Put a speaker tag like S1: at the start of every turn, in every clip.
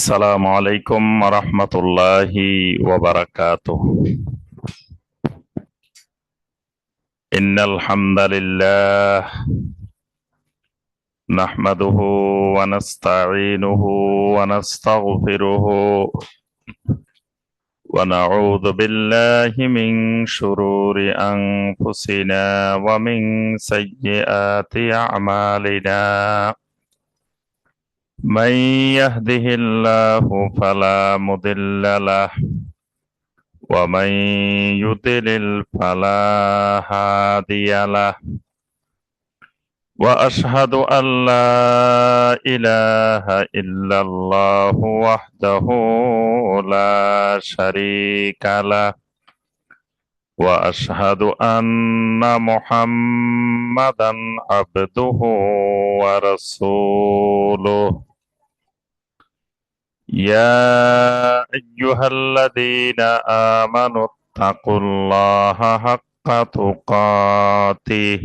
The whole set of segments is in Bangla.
S1: السلام عليكم ورحمة الله وبركاته. إن الحمد لله نحمده ونستعينه ونستغفره ونعوذ بالله من شرور أنفسنا ومن سيئات أعمالنا. من يهده الله فلا مضل له ومن يضلل فلا هادي له وأشهد أن لا إله إلا الله وحده لا شريك له وأشهد أن محمدا عبده ورسوله. يا أيها الذين آمنوا اتقوا الله حق تقاته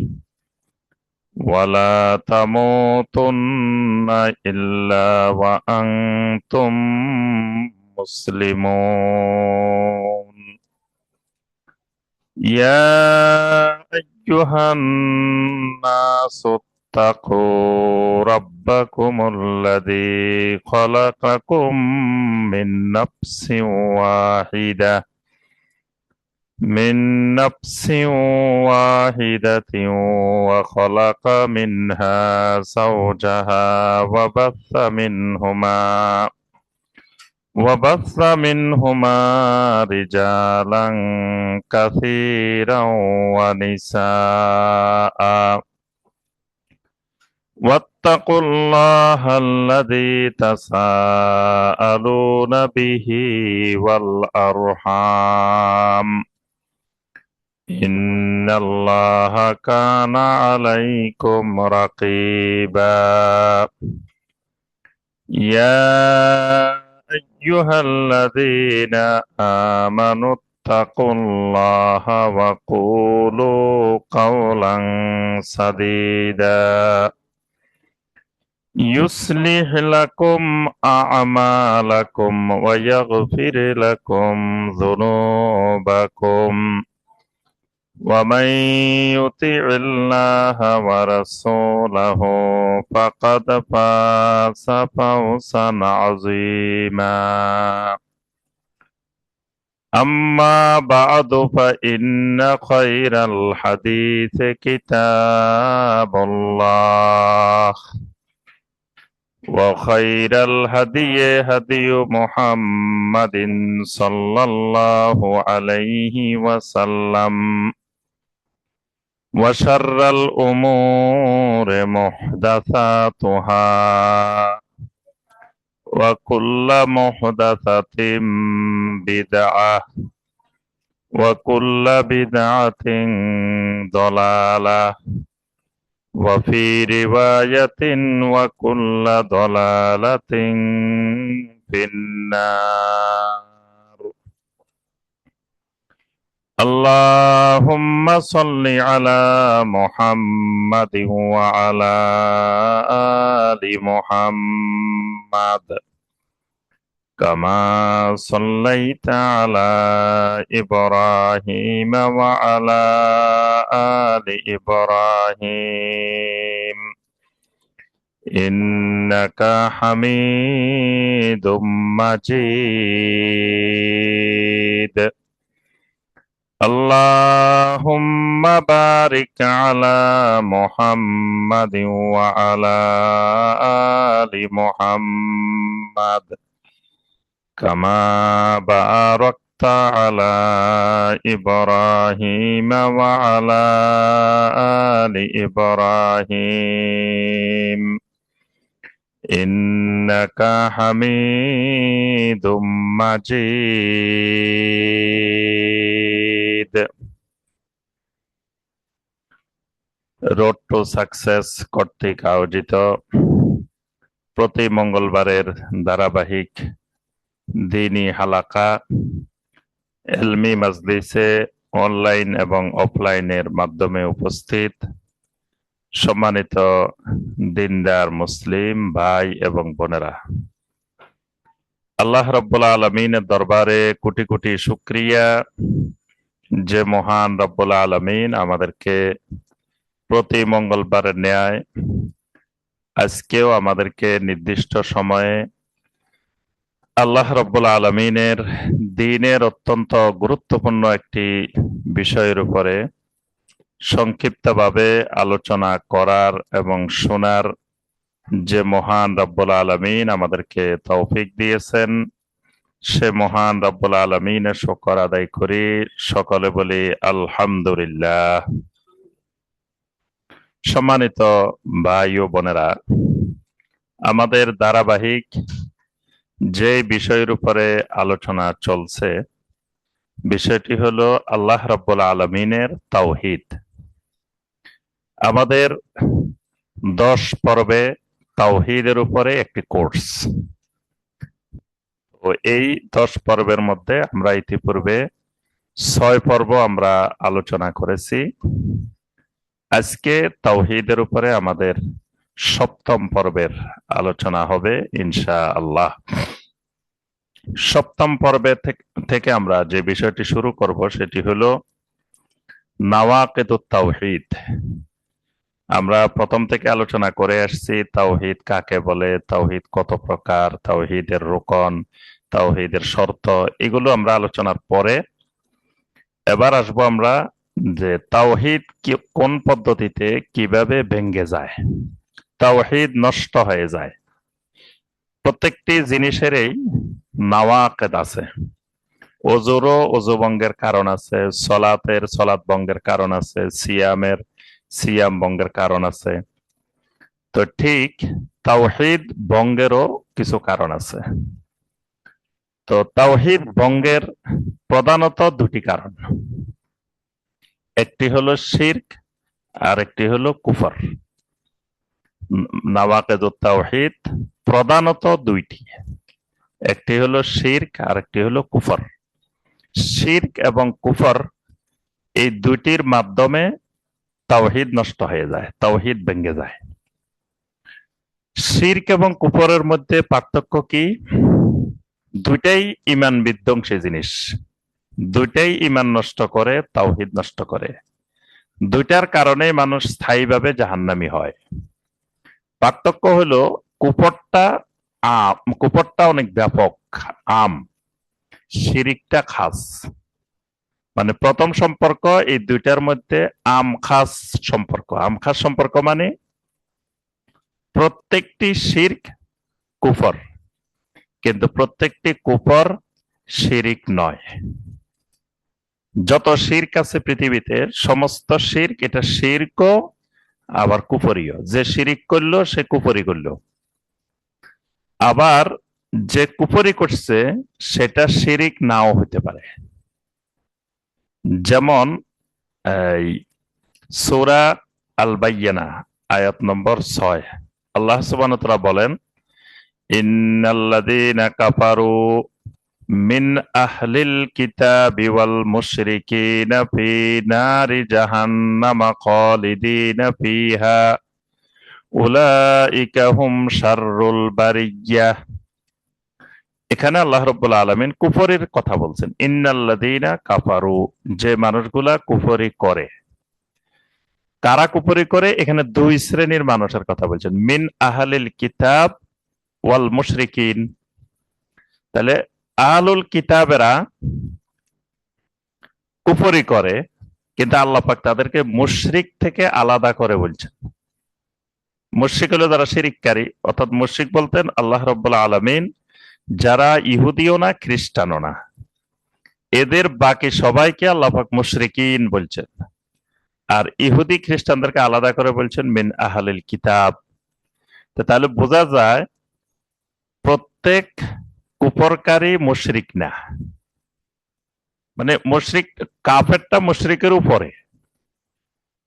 S1: ولا تموتن إلا وأنتم مسلمون. يا أيها الناس اتقوا ربكم الذي خلقكم من نفس واحدة وخلق منها زوجها وبث منهما رجالا كثيرا ونساء. واتقوا الله الذي تساءلون به والأرحام إن الله كان عليكم رقيبا. يا أيها الذين آمنوا اتقوا الله وقولوا قولا سديدا يصلح لكم أعمالكم ويغفر لكم ذنوبكم ومن يطع الله ورسوله فقد فاز فوزا عظيما. أما بعد فإن خير الحديث كتاب الله وخير الهدي هدي محمد صلى الله عليه وسلم وشر الأمور محدثاتها وكل محدثة بدعة وكل بدعة ضلالة وفي رواية وكل ضلالة في النار. اللهم صل على محمد وعلى آل محمد كما صليت على إبراهيم وعلى آل إبراهيم إنك حميد مجيد. اللهم بارك على محمد وعلى آل محمد كما باركت على إبراهيم وعلى آل إبراهيم إنك حميد مجيد. রোড টু সাকসেস কর্তৃক আয়োজিত প্রতি মঙ্গলবারের ধারাবাহিক দ্বীনি হালাকা ইলমি মাজলিসে অনলাইন এবং অফলাইনের মাধ্যমে উপস্থিত সম্মানিত দিনদার মুসলিম ভাই এবং বোনেরা, আল্লাহ রাব্বুল আলামিনের দরবারে কোটি কোটি শুকরিয়া, যে মহান রাব্বুল আলামিন আমাদেরকে প্রতি মঙ্গলবারের ন্যায় আজকেও আমাদেরকে নির্দিষ্ট সময়ে আল্লাহ রাব্বুল আলামিনের দ্বীনের অত্যন্ত গুরুত্বপূর্ণ একটি বিষয়ের উপরে সংক্ষিপ্তভাবে আলোচনা করার এবং শোনার যে মহান রাব্বুল আলামিন আমাদেরকে তৌফিক দিয়েছেন, সে মহান রাব্বুল আলামিনের শুকর আদায় করি। সকলে বলি আলহামদুলিল্লাহ। সম্মানিত ভাই ও বোনেরা, আমাদের ধারাবাহিক যে বিষয়ের উপরে আলোচনা চলছে, বিষয়টি হলো আল্লাহ রাব্বুল আলামিনের তাওহীদ। আমাদের 10 পর্বে তাওহীদের উপরে একটি কোর্স। তো এই 10 পর্বের মধ্যে আমরা ইতিপূর্বে 6 পর্ব আমরা আলোচনা করেছি। আজকে তাওহীদের উপরে আমাদের 7ম পর্বের আলোচনা হবে ইনশাআল্লাহ। 7ম পর্বে থেকে আমরা যে বিষয়টি শুরু করব সেটি হলো নাওয়াকিদুত তাওহীদ। আমরা প্রথম থেকে আলোচনা করে আসছি তাওহীদ কাকে বলে, তাওহীদ কত প্রকার, তাওহীদের রুকন, তাওহীদের শর্ত, এগুলো আমরা আলোচনার পরে এবার আসবো আমরা যে তাওহীদ কোন পদ্ধতিতে কিভাবে ভেঙে যায়, তাওহীদ নষ্ট হয়ে যায়। প্রত্যেকটি জিনিসেরই নাওয়াকিদ আছে। ওযুরও ওযু ভঙ্গের কারণ আছে, সলাতের সলাত ভঙ্গের কারণ আছে, সিয়ামের সিয়াম ভঙ্গের কারণ আছে। তো ঠিক তাওহীদ ভঙ্গেরও কিছু কারণ আছে। তো তাওহীদ ভঙ্গের প্রধানত দুটি কারণ, একটি হলো শিরক আর একটি হলো কুফর। নাওয়াকিদুত তাওহীদ প্রধানত দুইটি, একটি হলো শিরক আর একটি হলো কুফর। শিরক এবং কুফর এই দুইটির মাধ্যমে তাওহীদ নষ্ট হয়ে যায়, তাওহীদ ভেঙে যায়। শিরক এবং কুফরের মধ্যে পার্থক্য কি? দুইটাই ঈমান বিধ্বংসী জিনিস, দুইটাই ঈমান নষ্ট করে, তাওহীদ নষ্ট করে। দুইটার কারণে মানুষ স্থায়ীভাবে জাহান্নামী হয়। পার্থক্য হলো কুফরটা অনেক ব্যাপক, আম, শিরিকটা খাস। মানে প্রথম সম্পর্ক এই দুইটার মধ্যে আম খাস সম্পর্ক। আম খাস সম্পর্ক মানে প্রত্যেকটি শিরক কুফর, কিন্তু প্রত্যেকটি কুফর শিরিক নয়। যত শিরক আছে পৃথিবীতে সমস্ত শিরক, এটা শিরকও আবার কুফরিও। যে শিরিক করলো সে কুফরি করলো, আবার যে কুফরি করছে সেটা শিরিক নাও হতে পারে। যেমন সূরা আল বাইয়িনা আয়াত নম্বর 6, আল্লাহ সুবহানাহু ওয়া তাআলা বলেন, ইন্নাল্লাযীনা কাফারু মিন আহলিল কিতাবি ওয়াল মুশরিকিনা ফি নারি জাহান্নামা খালিদিনা ফিহা উলাইকা হুম শাররুল বারিয়্যাহ। এখানে আল্লাহ রাব্বুল আলামিন কুফরের কথা বলছেন। ইন্নাল্লাযীনা কাফারু, যে মানুষগুলা কুফরি করে। কারা কুফরি করে? এখানে দুই শ্রেণীর মানুষের কথা বলছেন, মিন আহলিল কিতাব ওয়াল মুশরিকিন। তাহলে আহলুল কিতাবেরা কুফরি করে, কিন্তু আল্লাহ পাক তাদেরকে মুশরিক থেকে আলাদা করে বলছেন। মুশরিক হলো যারা শিরিককারী, অর্থাৎ মুশরিক বলতেন আল্লাহ রাব্বুল আলামিন যারা ইহুদিও না খ্রিস্টানও না, এদের বাকি সবাইকে আল্লাহ পাক মুশরিকিন বলছেন। আর ইহুদি খ্রিস্টানদেরকে আলাদা করে বলছেন মিন আহলিল কিতাব। তাহলে বোঝা যায় প্রত্যেক কুফরকারী মুশরিক না। মানে মুশরিক, কাফেরটা মুশরিকের উপরে,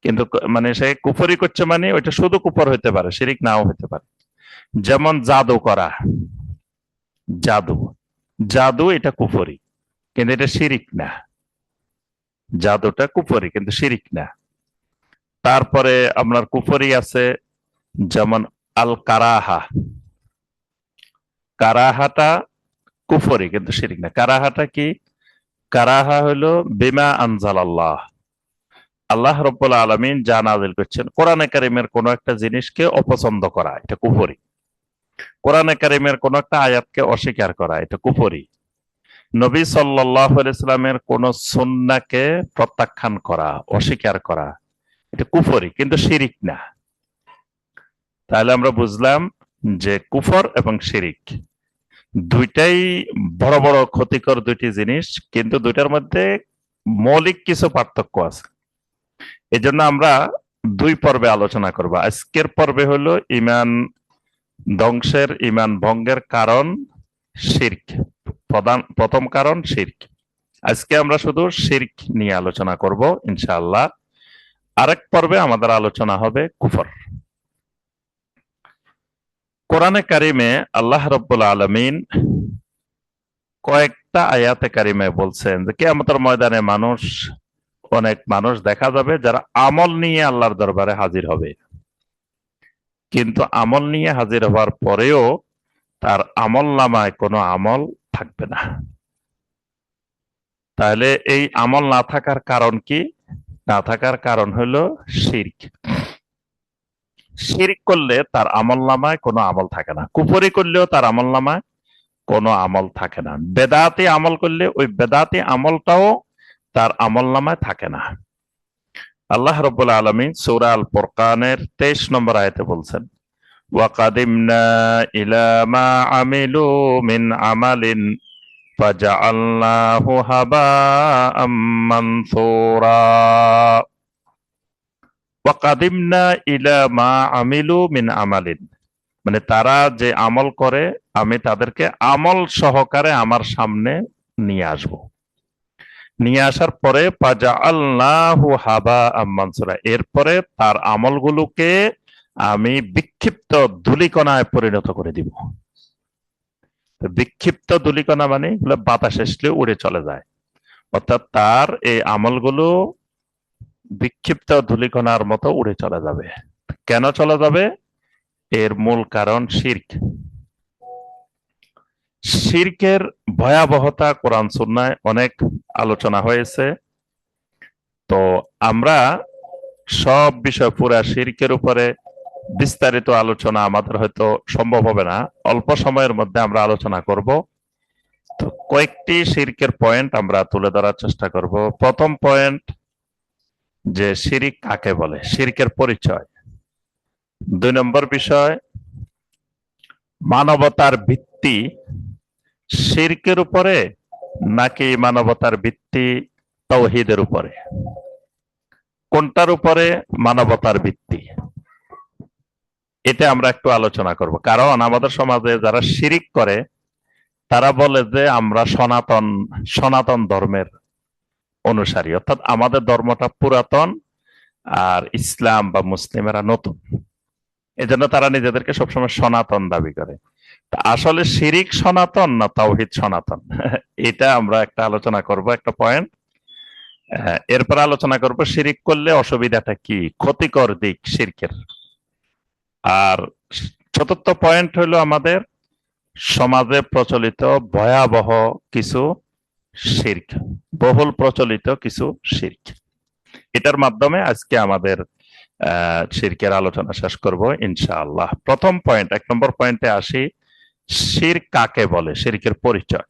S1: কিন্তু মানে সে কুফরি করছে মানে ওইটা শুধু কুফর হতে পারে, শিরিক নাও হতে পারে। যেমন জাদু করা, জাদু জাদু এটা কুফরি, কিন্তু এটা শিরিক না। জাদুটা কুফরি কিন্তু শিরিক না। তারপরে আপনার কুফরি আছে যেমন আল কারাহা। কারাহাটা কুফরি, কিন্তু শিরিক না। কারাহাটা কি? কারাহা হলো বিমা আনজালাল্লাহ, আল্লাহ রাব্বুল আলামিন যা নাযিল করছেন, কোরআনে কারীমের কোন একটা জিনিসকে অপছন্দ করা, এটা কুফরি। কোরআনে কারীমের কোন একটা আয়াতকে অস্বীকার করা, এটা কুফরি। নবী সাল্লাল্লাহু আলাইহি সাল্লামের কোন সুন্নাহকে প্রত্যাখ্যান করা, অস্বীকার করা, এটা কুফরি, কিন্তু শিরিক না। তাহলে আমরা বুঝলাম যে কুফর এবং শিরিক দুইটাই বড় বড় ক্ষতিকর দুইটি জিনিস, কিন্তু দুইটার মধ্যে মৌলিক কিছু পার্থক্য আছে। এজন্য আমরা দুই পর্বে আলোচনা করব। আজকের পর্বে হলো ঈমান ধ্বংসের, ঈমান ভঙ্গের কারণ শিরক। প্রথম কারণ শিরক। আজকে আমরা শুধু শিরক নিয়ে আলোচনা করব ইনশাআল্লাহ। আরেক পর্বে আমাদের আলোচনা হবে কুফর। কোরআনে কারিমে আল্লাহ রাব্বুল আলামিন কয়েকটা আয়াতে কারিমে বলছেন যে কিয়ামতের ময়দানে অনেক মানুষ দেখা যাবে যারা আমল নিয়ে আল্লাহর দরবারে হাজির হবে, কিন্তু আমল নিয়ে হাজির হওয়ার পরেও তার আমল নামায় কোনো আমল থাকবে না। তাহলে এই আমল না থাকার কারণ কি? না থাকার কারণ হলো শিরক। শিরক করলে তার আমল নামায় কোনো আমল থাকে না। কুফরি করলেও তার আমল নামায় কোনো আমল থাকে না। বেদাতি আমল করলে ওই বেদাতি আমলটাও তার আমল নামায় থাকে না। আল্লাহ রাব্বুল আলামিন সূরা আল ফুরকানের 23 নম্বর আয়াতে বলছেন, ওয়াকাদিমনা ইলা মা আমিলু মিন আমালিন ফাজআলনাহু হাবাআম মানসুরা। ওয়াকাদিমনা ইলা মা আমিলু মিন আমালিন, মানে তারা যে আমল করে আমি তাদেরকে আমল সহকারে আমার সামনে নিয়ে আসব। নিয়ে আসার পরে ফাজআলনাহু হাবাআম মানসুরা, এরপরে তার আমলগুলোকে আমি বিক্ষিপ্ত ধূলিকণায় পরিণত করে দিব। বিক্ষিপ্ত ধূলিকণা মানে এগুলো বাতাস আসলে উড়ে চলে যায়, অর্থাৎ তার এই আমলগুলো বিক্ষিপ্ত ধূলিকণার মতো উড়ে চলে যাবে। কেন চলে যাবে? এর মূল কারণ শিরক। শিরকের ভয়াবহতা কোরআন সুন্নাহয় অনেক আলোচনা হয়েছে। তো আমরা সব বিষয় পুরা শিরকের উপরে বিস্তারিত আলোচনা আমাদের হয়তো সম্ভব হবে না, অল্প সময়ের মধ্যে আমরা আলোচনা করব। তো কয়েকটি শিরকের পয়েন্ট আমরা তুলে ধরার চেষ্টা করব। প্রথম পয়েন্ট, যে শিরিক কাকে বলে, শিরকের পরিচয়। 2 নম্বর বিষয়, মানবতার ভিত্তি শিরকের উপরে নাকি মানবতার ভিত্তি তাওহীদের উপরে? কোনটার উপরে মানবতার ভিত্তি, এটা আমরা একটু আলোচনা করব। কারণ আমাদের সমাজে যারা শিরিক করে তারা বলে যে আমরা সনাতন ধর্মের অনুসারী, অর্থাৎ আমাদের ধর্মটা পুরাতন আর ইসলাম বা মুসলিমেরা নতুন। এজন্য তারা নিজেদেরকে সবসময় সনাতন দাবি করে। আসলে শিরিক সনাতন না তাওহীদ সনাতন, এটা আমরা একটা আলোচনা করব, একটা পয়েন্ট। এরপর আলোচনা করব শিরিক করলে অসুবিধাটা কি, ক্ষতিকর দিক শিরকের। আর চতুর্থ পয়েন্ট হলো আমাদের সমাজে প্রচলিত ভয়াবহ কিছু শিরক, বহুল প্রচলিত কিছু শিরক। এটার মাধ্যমে আজকে আমাদের শিরকের আলোচনা শেষ করব ইনশাআল্লাহ। প্রথম পয়েন্ট, 1 নম্বর পয়েন্টে আসি, শিরক কাকে বলে, শিরকের পরিচয়।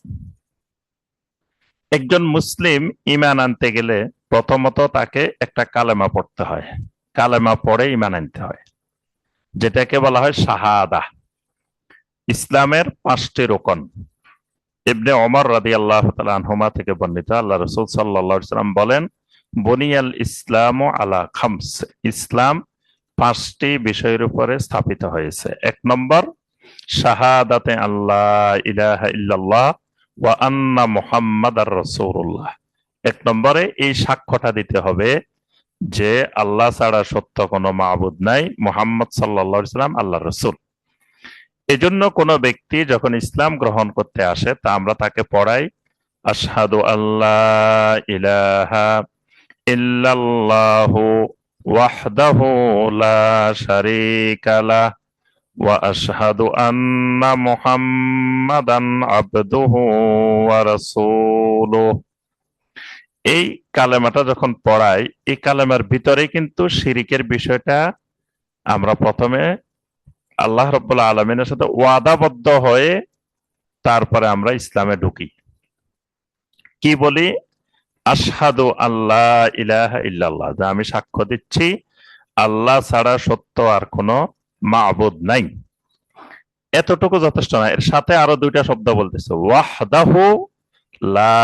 S1: একজন মুসলিম ঈমান আনতে গেলে প্রথমত তাকে একটা কালেমা পড়তে হয়, কালেমা পড়ে ঈমান আনতে হয়, যেটাকে বলা হয় শাহাদা। ইসলামের 5টি রোকন। ইবনে ওমর রাদিয়াল্লাহু তাআলা আনহুমা থেকে বর্ণিত, আল্লাহ রাসূল সাল্লাল্লাহু আলাইহি ওয়াসাল্লাম বলেন, বুনিয়াল ইসলামু আলা খামস, ইসলাম 5টি বিষয়ের উপরে স্থাপিত হয়েছে। 1 নম্বর, শাহাদাতে আল্লাহ ইলাহা ইল্লাল্লাহ ওয়া আন্না মুহাম্মাদার রাসূলুল্লাহ। 1 নম্বরে এই সাক্ষ্যটা দিতে হবে যে আল্লাহ ছাড়া সত্য কোনো মাবুদ নাই, মুহাম্মদ সাল্লাল্লাহু আলাইহি ওয়াসাল্লাম আল্লাহর রাসূল। এজন্য কোনো ব্যক্তি যখন ইসলাম গ্রহণ করতে আসে তা আমরা তাকে পড়াই আশহাদু আল্লাহ ইলাহা ইল্লাল্লাহু ওয়াহদাহু লা শারীকা লাহ ওয়া আশহাদু আন্না মুহাম্মাদান আবদুহু ওয়া রাসূলুহু। এই কালেমাটা যখন পড়াই, এই কালেমার ভিতরে কিন্তু শিরিকের বিষয়টা আমরা প্রথমে আল্লাহ রাব্বুল আলামিনের সাথে ওয়াদাবদ্ধ হয়ে তারপরে আমরা ইসলামে ঢুকি। কি বলি? আশহাদু আল্লাহ ইলাহা ইল্লাল্লাহ, যে আমি সাক্ষ্য দিচ্ছি আল্লাহ ছাড়া সত্য আর কোনো মাবুদ নাই। এতটুকু যথেষ্ট না, এর সাথে আরো দুইটা শব্দ বলতেছে, ওয়াহদাহু লা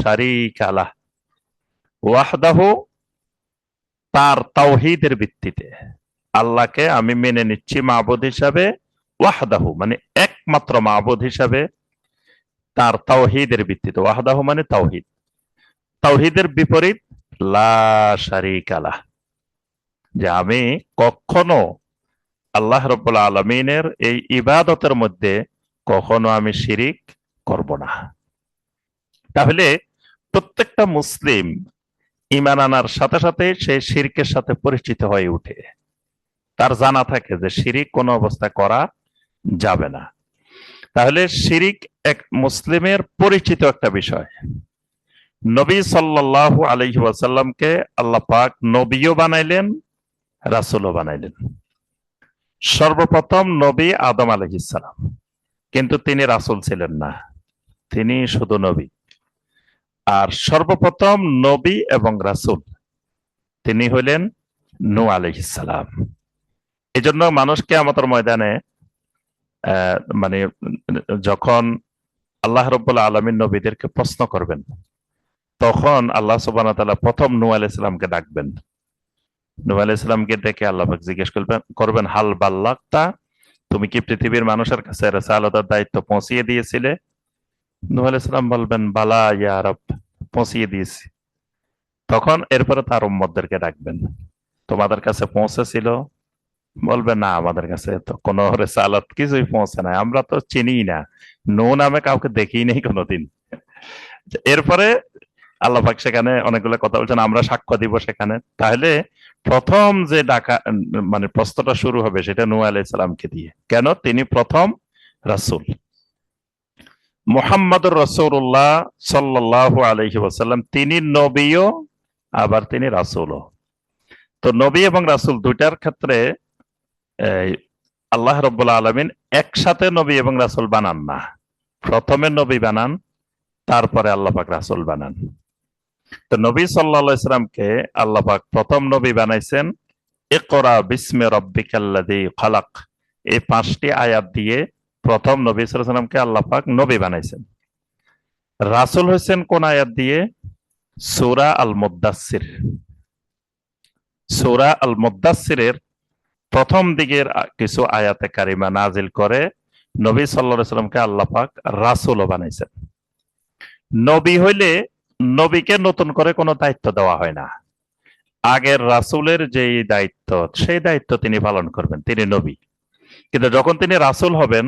S1: শারীকা লাহ। ওয়াহদাহু, তার তাওহীদের ভিত্তিতে আল্লাহকে আমি মেনে নিচ্ছি মাবুদ হিসাবে। ওয়াহদাহু মানে একমাত্র মাবুদ হিসাবে, তার তাওহীদের ভিত্তিতে। ওয়াহদাহু মানে তাওহীদ, তাওহীদের বিপরীত লা শারীকা লাহ, যে আমি কখনো আল্লাহ রাব্বুল আলামিনের এই ইবাদতের মধ্যে কখনো আমি শিরিক করব না। তাহলে প্রত্যেকটা মুসলিম ঈমান আনার সাথে সাথে সে শিরকের সাথে পরিচিত হয়ে ওঠে, তার জানা থাকে যে শিরিক কোনো অবস্থায় করা যাবে না। তাহলে শিরিক এক মুসলিমের পরিচিত একটা বিষয়। নবী সাল্লাল্লাহু আলাইহি ওয়াসাল্লামকে আল্লাহ পাক নবীও বানাইলেন, রাসূলও বানাইলেন। সর্বপ্রথম নবী আদম আলাইহিস সালাম, কিন্তু তিনি রাসূল ছিলেন না, তিনি শুধু নবী। আর সর্বপ্রথম নবী এবং রাসূল তিনি হইলেন নূহ আলাইহিস সালাম। এই জন্য মানুষকে আমাদের ময়দানে মানে যখন আল্লাহ রাব্বুল আলামিন নবীদেরকে প্রশ্ন করবেন, তখন আল্লাহ সুবহানাহু ওয়া তাআলা প্রথম নূহ আলাইহিস সালামকে ডাকবেন। নূহ আলাইহিস সালামকে ডেকে আল্লাহ পাক জিজ্ঞেস করবেন হাল বাল্লাগতা, তুমি কি পৃথিবীর মানুষের কাছে রিসালাতের দায়িত্ব পৌঁছিয়ে দিয়েছিলে? নূহ আলাইহিস সালাম বলবেন বালা ইয়া রব, পৌঁছিয়ে দিয়েছি। তখন এরপরে তার উম্মতদেরকে ডাকবেন, তোমাদের কাছে পৌঁছেছিল? বলবে না, আমাদের কাছে তো কোনো রিসালাত কিছুই পৌঁছে নাই, আমরা তো চিনি না, নূহ নামে কাউকে দেখি নাই কোনোদিন। এরপরে আল্লাহ পাক সেখানে অনেকগুলো কথা বলছেন, আমরা সাক্ষ্য দিব সেখানে। তাহলে প্রথম যে ডাকা মানে প্রশ্নটা শুরু হবে সেটা নূহ আলাইহিস সালামকে দিয়ে। কেন? তিনি প্রথম রাসূল। মুহাম্মদুর রাসূলুল্লাহ সাল্লাল্লাহু আলাইহি ওয়াসাল্লাম তিনি নবীও আবার তিনি রাসূলও। তো নবী এবং রাসূল দুইটার ক্ষেত্রে আল্লাহ রাব্বুল আলামিন একসাথে নবী এবং রাসূল বানান না, প্রথমে নবী বানান, তারপরে আল্লাহ পাক রাসূল বানান। তো নবী সাল্লাল্লাহু আলাইহি সাল্লামকে আল্লাহ পাক প্রথম নবী বানাইছেন ইকরা বিসমি রাব্বিকাল্লাযী খালাক, এই 5টি আয়াত দিয়ে প্রথম নবী সাল্লাল্লাহু আলাইহি সাল্লামকে আল্লাহ পাক নবী বানাইছেন। রাসূল হইছেন কোন আয়াত দিয়ে? সূরা আল মুদ্দাসসির। সূরা আল মুদ্দাসসিরের প্রথম দিকের কিছু আয়াতে কারিমা নাজিল করে নবী সাল্লাল্লাহু আলাইহি সাল্লামকে আল্লাহ পাক রাসূলও বানাইছেন। নবী হইলে নবীকে নতুন করে কোনো দায়িত্ব দেওয়া হয় না, আগের রাসূলের যেই দায়িত্ব সেই দায়িত্ব তিনি পালন করবেন, তিনি নবী। কিন্তু যখন তিনি রাসূল হবেন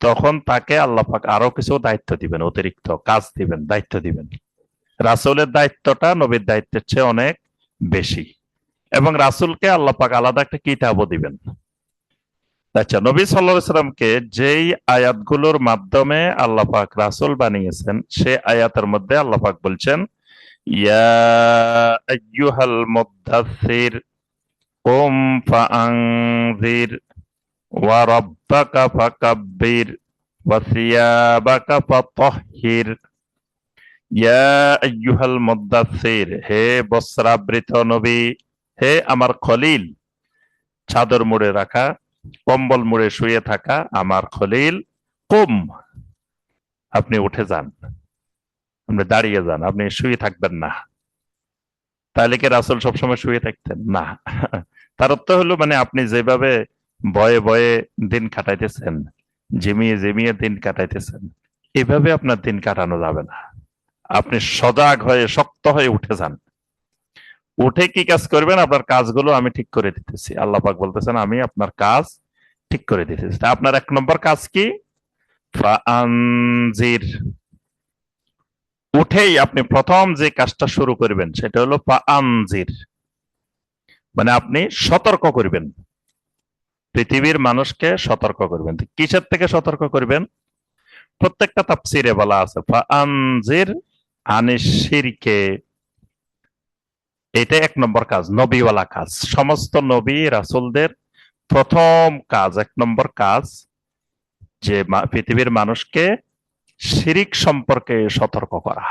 S1: তখন তাকে আল্লাহ পাক আরো কিছু দায়িত্ব দিবেন, অতিরিক্ত কাজ দিবেন, দায়িত্ব দিবেন। রাসূলের দায়িত্বটা নবীর দায়িত্বের চেয়ে অনেক বেশি, এবং রাসূলকে আল্লাহ পাক আলাদা একটা কিতাবও দিবেন। আচ্ছা, নবী সাল্লাল্লাহু আলাইহি সাল্লামকে যেই আয়াতগুলোর মাধ্যমে আল্লাহ পাক রাসূল বানিয়েছেন, সে আয়াতের মধ্যে আল্লাহ পাক বলছেন ইয়া আইয়ুহাল মুদ্দাসসির কুম ফাআনজির ওয়া রাব্বাকা ফাকাব্বির ওয়া সিয়াবাকা ফাতাহহির। ইয়া আইয়ুহাল মুদ্দাসসির, হে বস্ত্রাবৃত নবী, হে আমার খলিল, চাদর মুড়ে রাখা, কম্বল মুড়ে শুয়ে থাকা আমার খলিল, কুম, আপনি উঠে যান, আপনি দাঁড়িয়ে যান, আপনি শুয়ে থাকবেন না। তাহলে কি রাসূল সবসময় শুয়ে থাকতেন? না। তার অর্থ হলো মানে আপনি যেভাবে ভয়ে ভয়ে দিন কাটাইতেছেন, ঝিমিয়ে ঝিমিয়ে দিন কাটাইতেছেন, এভাবে আপনার দিন কাটানো যাবে না। আপনি সজাগ হয়ে শক্ত হয়ে উঠে যান। উঠে কি কাজ করবেন? আপনার কাজগুলো আমি ঠিক করে দিতেছি। আল্লাহ পাক বলতেছেন আমি আপনার কাজ ঠিক করে দিতেছি। তা আপনার 1 নম্বর কাজ কি? ফাআনজির। উঠেই আপনি প্রথম যে কাজটা শুরু করবেন সেটা হলো ফাআনজির, মানে আপনি সতর্ক করবেন। পৃথিবীর মানুষকে সতর্ক করবেন। তো কিসের থেকে সতর্ক করবেন? প্রত্যেকটা তাফসিরে বলা আছে ফাআনজির আনিশ শিরকে। এটা 1 নম্বর কাজ, নবীওয়ালা কাজ। সমস্ত নবী রাসূলদের প্রথম কাজ, 1 নম্বর কাজ, যে পৃথিবীর মানুষকে শিরিক সম্পর্কে সতর্ক করা।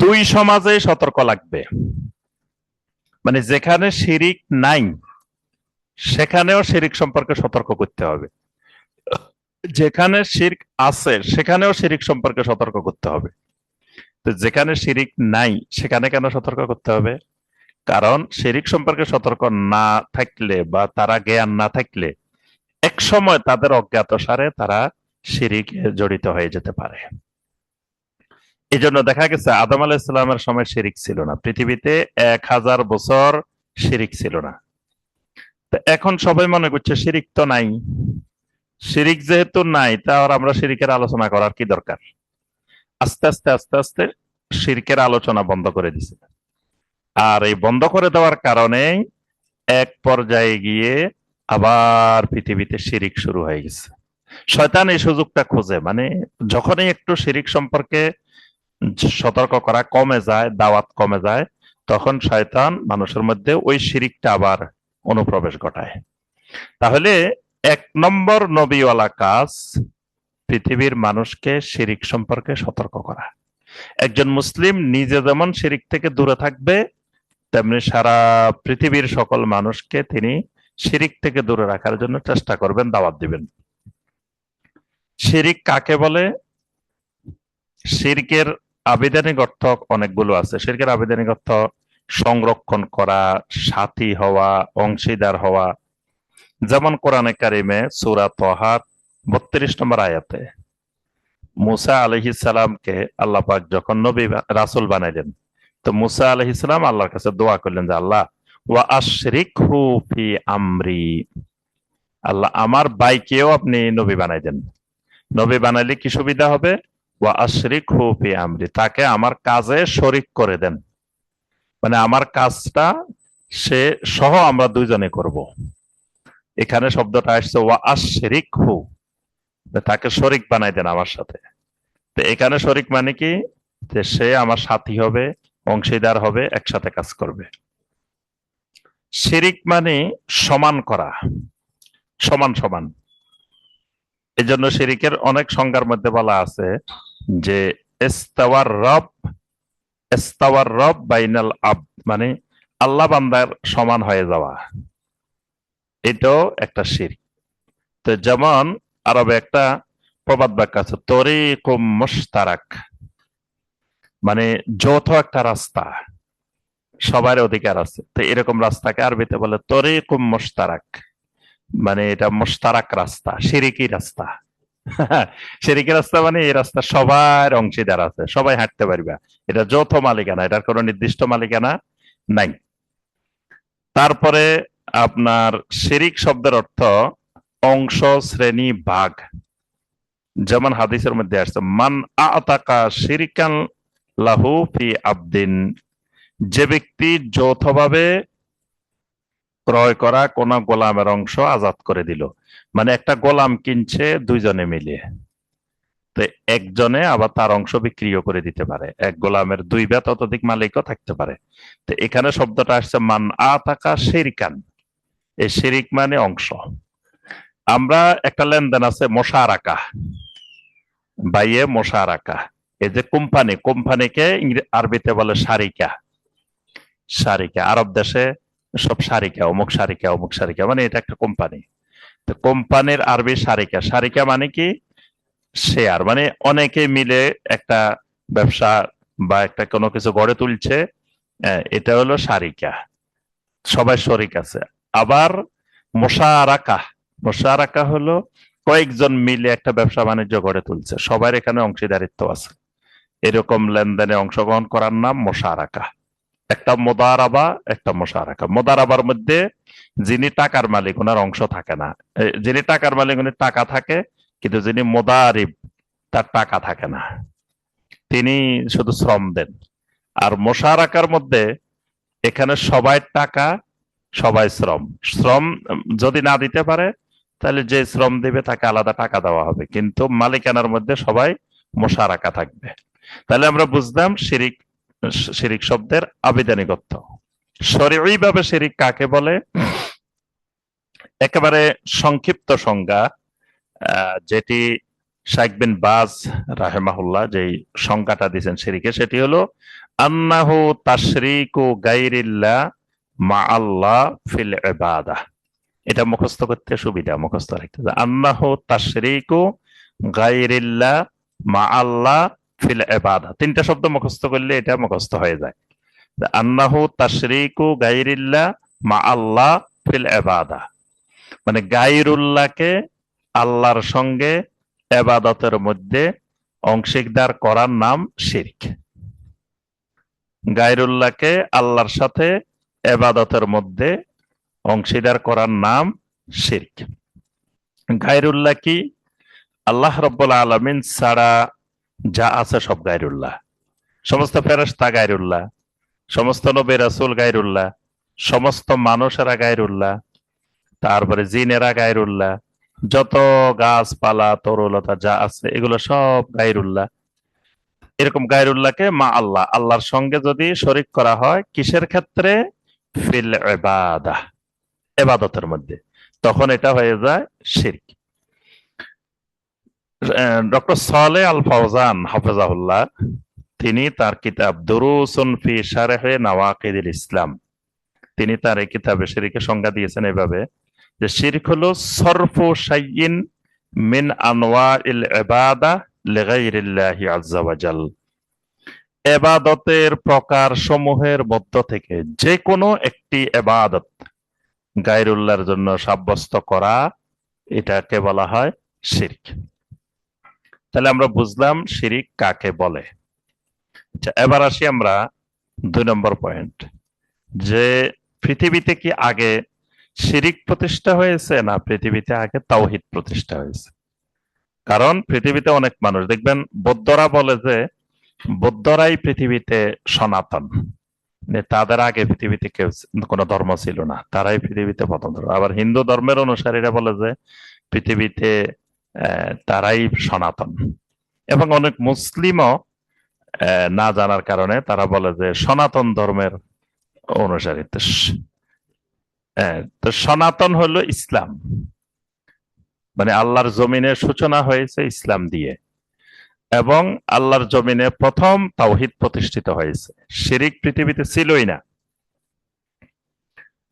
S1: দুই সমাজে সতর্ক লাগবে, মানে যেখানে শিরিক নাই সেখানেও শিরিক সম্পর্কে সতর্ক করতে হবে, যেখানে শিরক আছে সেখানেও শিরিক সম্পর্কে সতর্ক করতে হবে। তো যেখানে শিরিক নাই সেখানে কেন সতর্ক করতে হবে? কারণ শিরিক সম্পর্কে সতর্ক না থাকলে বা তারা জ্ঞান না থাকলে এক সময় তাদের অজ্ঞাতসারে তারা শিরিকে জড়িত হয়ে যেতে পারে। এই জন্য দেখা গেছে আদম আলাইহিস সালামের সময় শিরিক ছিল না, পৃথিবীতে 1000 বছর শিরিক ছিল না। তো এখন সবাই মনে করছে শিরিক তো নাই, শিরিক যেহেতু নাই তা আর আমরা শিরিকের আলোচনা করার কি দরকার। আস্তে আস্তে আস্তে আস্তে শিরকের আলোচনা বন্ধ করে দিছে। আর এই বন্ধ করে দেওয়ার কারণে এক পর্যায়ে গিয়ে আবার পৃথিবীতে শিরিক শুরু হয়ে গেছে। শয়তান এই সুযোগটা খোঁজে, মানে যখনই একটু শিরিক সম্পর্কে সতর্ক করা কমে যায়, দাওয়াত কমে যায়, তখন শয়তান মানুষের মধ্যে ওই শিরিকটা আবার অনুপ্রবেশ ঘটায়। তাহলে 1 নম্বর নবীওয়ালা কাজ পৃথিবীর মানুষকে শিরিক সম্পর্কে সতর্ক করা। একজন মুসলিম নিজে যেমন শিরিক থেকে দূরে থাকবে, তেমনি সারা পৃথিবীর সকল মানুষকে তিনি শিরিক থেকে দূরে রাখার জন্য চেষ্টা করবেন, দাওয়াত দিবেন। শিরিক কাকে বলে? শিরকের আবিধানিক অর্থ অনেকগুলো আছে। শিরকের আবিধানিক অর্থ সংরক্ষণ করা, সাথী হওয়া, অংশীদার হওয়া। যেমন কোরআনে কারিমে সূরা তাহা 32 নম্বর আয়াতে মুসা আলাইহিস সালামকে আল্লাহ পাক যখন নবী রাসূল বানাইলেন, তো মুসা আলাইহিস সালাম আল্লাহর কাছে দোয়া করলেন যে আল্লাহ ওয়া আশরিকহু ফি আমরি, আল্লাহ আমার ভাইকেও আপনি নবী বানাই দেন। নবী বানাইলে কি সুবিধা হবে? ওয়া আশরিকহু ফি আমরি, তাকে আমার কাজে শরীক করে দেন, মানে আমার কাজটা সে সহ আমরা দুইজনে করব। এখানে শব্দটা আসছে ওয়া আশরিকহু, তাকে শরীক বানাই দেন আমার সাথে। তো এখানে শরীক মানে কি? যে সে আমার সাথী হবে, অংশীদার হবে, একসাথে কাজ করবে। শিরিক মানে সমান করা, সমান সমান। এই জন্য শিরিকের অনেক সংজ্ঞার মধ্যে বলা আছে যে ইস্তাওয়ার রব বাইনাল আব, মানে আল্লাহ বান্দার সমান হয়ে যাওয়া, এটাও একটা শিরক। তো যেমন আরবে একটা প্রবাদ বাক্য আছে তরিকুম মুশতারাক, মানে যৌথ একটা রাস্তা, সবার অধিকার আছে। তো এরকম রাস্তাকে আরবিতে বলে তরিকুম মুশতারাক, মানে এটা মুশতারাক রাস্তা, শিরিকি রাস্তা। শিরিকি রাস্তা মানে এই রাস্তা সবার অংশীদার আছে, সবাই হাঁটতে পারবে, এটা যৌথ মালিকানা, এটার কোনো নির্দিষ্ট মালিকানা নাই। তারপরে আপনার শিরিক শব্দের অর্থ অংশ, শ্রেণী, ভাগ। যেমন হাদিসের মধ্যে আসছে মান আতাকা শিরিকান লাহু ফি আবদিন, যে ব্যক্তি যৌথভাবে ক্রয় করা কোন গোলামের অংশ আজাদ করে দিল, মানে একটা গোলাম কিনছে দুইজনে মিলে, তো একজনে আবার তার অংশ বিক্রিও করে দিতে পারে, এক গোলামের 2 বা ততোধিক মালিকও থাকতে পারে। তো এখানে শব্দটা আসছে মান আতাকা শিরকান, এই শিরিক মানে অংশ। আমরা একটা লেনদেন আছে মোশারাকা, বাইয়ে মোশারাকা, এই যে কোম্পানিকে আরবিতে বলে শারিকা। শারিকা আরব দেশে সব শারিকা, অমুক শারিকা অমুক শারিকা, মানে এটা একটা কোম্পানি। তো কোম্পানির আরবি শারিকা। শারিকা মানে কি? শেয়ার, মানে অনেকে মিলে একটা ব্যবসা বা একটা কোনো কিছু গড়ে তুলছে, এটা হলো শারিকা, সবাই শরিক আছে। আবার মোশারাকা, মোশারাকা হলো কয়েকজন মিলে একটা ব্যবসা বাণিজ্য গড়ে তুলছে, সবার এখানে অংশীদারিত্ব আছে, এরকম লেনদেনে অংশগ্রহণ করার নাম মোশারাকা। একটা মোদারাবা, একটা মোশারাকা। মোদারাবার মধ্যে যিনি টাকার মালিক ওনার অংশ থাকে না, যিনি টাকার মালিক উনি টাকা থাকে, কিন্তু যিনি মোদারিব তার টাকা থাকে না, তিনি শুধু শ্রম দেন। আর মোশারাকার মধ্যে এখানে সবাই টাকা, সবাই শ্রম শ্রম যদি না দিতে পারে তাহলে যে শ্রম দিবে তাকে আলাদা টাকা দেওয়া হবে, কিন্তু মালিকানার মধ্যে সবাই মোশারাকা থাকবে। তাহলে আমরা বুঝলাম শিরিক, শিরিক শব্দের আবিধানিকত্ব। শরঈ ভাবে শিরিক কাকে বলে, একেবারে সংক্ষিপ্ত সংজ্ঞা, যেটি শাইখ বিন বাজ রাহেমাহুল্লাহ যেই সংজ্ঞাটা দিয়েছেন শিরিকে, সেটি হলো আন্নাহু তাশরিকু গায়রিল্লাহ মা আল্লাহ ফিল ইবাদাহ। এটা মুখস্থ করতে সুবিধা, মুখস্থ রাখতে। আন্নাহু তাশরিকু গায়রিল্লাহ মা আল্লাহ ফিল ইবাদাহ, তিনটা শব্দ মুখস্থ করলে এটা মুখস্থ হয়ে যায়। আন্নাহু তাশরিকু গায়রিল্লাহ মা আল্লাহ ফিল ইবাদাহ, মানে গায়রুল্লাহকে আল্লাহর সঙ্গে ইবাদতের মধ্যে অংশীদার করার নাম শিরক। গায়রুল্লাহকে আল্লাহর সাথে ইবাদতের মধ্যে অংশীদার করার নাম শিরক। গায়রুল্লাহ কি? আল্লাহ রাব্বুল আলামিন ছাড়া যা আছে সব গায়রুল্লাহ। সমস্ত ফেরেশতা গায়রুল্লাহ, সমস্ত নবী রাসূল গায়রুল্লাহ, সমস্ত মানুষেরা গায়রুল্লাহ, তারপরে জিনেরা গায়রুল্লাহ, যত গাছপালা তরুলতা যা আছে এগুলো সব গায়রুল্লাহ। এরকম গায়রুল্লাহকে মা আল্লাহ, আল্লাহর সঙ্গে যদি শরীক করা হয় কিসের ক্ষেত্রে? ফিল ইবাদাহ, ইবাদতের মধ্যে, তখন এটা হয়ে যায় শিরক। ডক্টর সালেহ আল ফাওজান হাফেজাহুল্লাহ তিনি তার কিতাব দুরুসুন ফি শারহে নাওয়াকিদিল ইসলাম, তিনি তার এই কিতাবে শিরকের সংজ্ঞা দিয়েছেন এভাবে যে শিরক হলো সরফু শাইইন মিন আনওয়াইল ইবাদাহ লিগাইরিল্লাহি আযজা ওয়া জাল, ইবাদতের প্রকার সমূহের মধ্য থেকে যে কোনো একটি ইবাদত গায়রুল্লাহর জন্য সাব্যস্ত করা, এটাকে বলা হয় শিরক। তাহলে আমরা বুঝলাম শিরিক কাকে বলে। আচ্ছা, এবার আসি আমরা 2 নম্বর পয়েন্ট, যে পৃথিবীতে কি আগে শিরিক প্রতিষ্ঠা হয়েছে না পৃথিবীতে আগে তাওহীদ প্রতিষ্ঠা হয়েছে? কারণ পৃথিবীতে অনেক মানুষ দেখবেন, বৌদ্ধরা বলে যে বৌদ্ধরাই পৃথিবীতে সনাতন, তাদের আগে পৃথিবীতে কেউ কোনো ধর্ম ছিল না, তারাই পৃথিবীতে প্রথম ধর্ম। আবার হিন্দু ধর্মের অনুসারীরা বলে যে পৃথিবীতে তারাই সনাতন, এবং অনেক মুসলিমও না জানার কারণে তারা বলে যে সনাতন ধর্মের অনুসারী। তো সনাতন হলো ইসলাম, মানে আল্লাহর জমিনের সূচনা হয়েছে ইসলাম দিয়ে, এবং আল্লাহর জমিনে প্রথম তাওহীদ প্রতিষ্ঠিত হয়েছে, শিরিক পৃথিবীতে ছিলই না।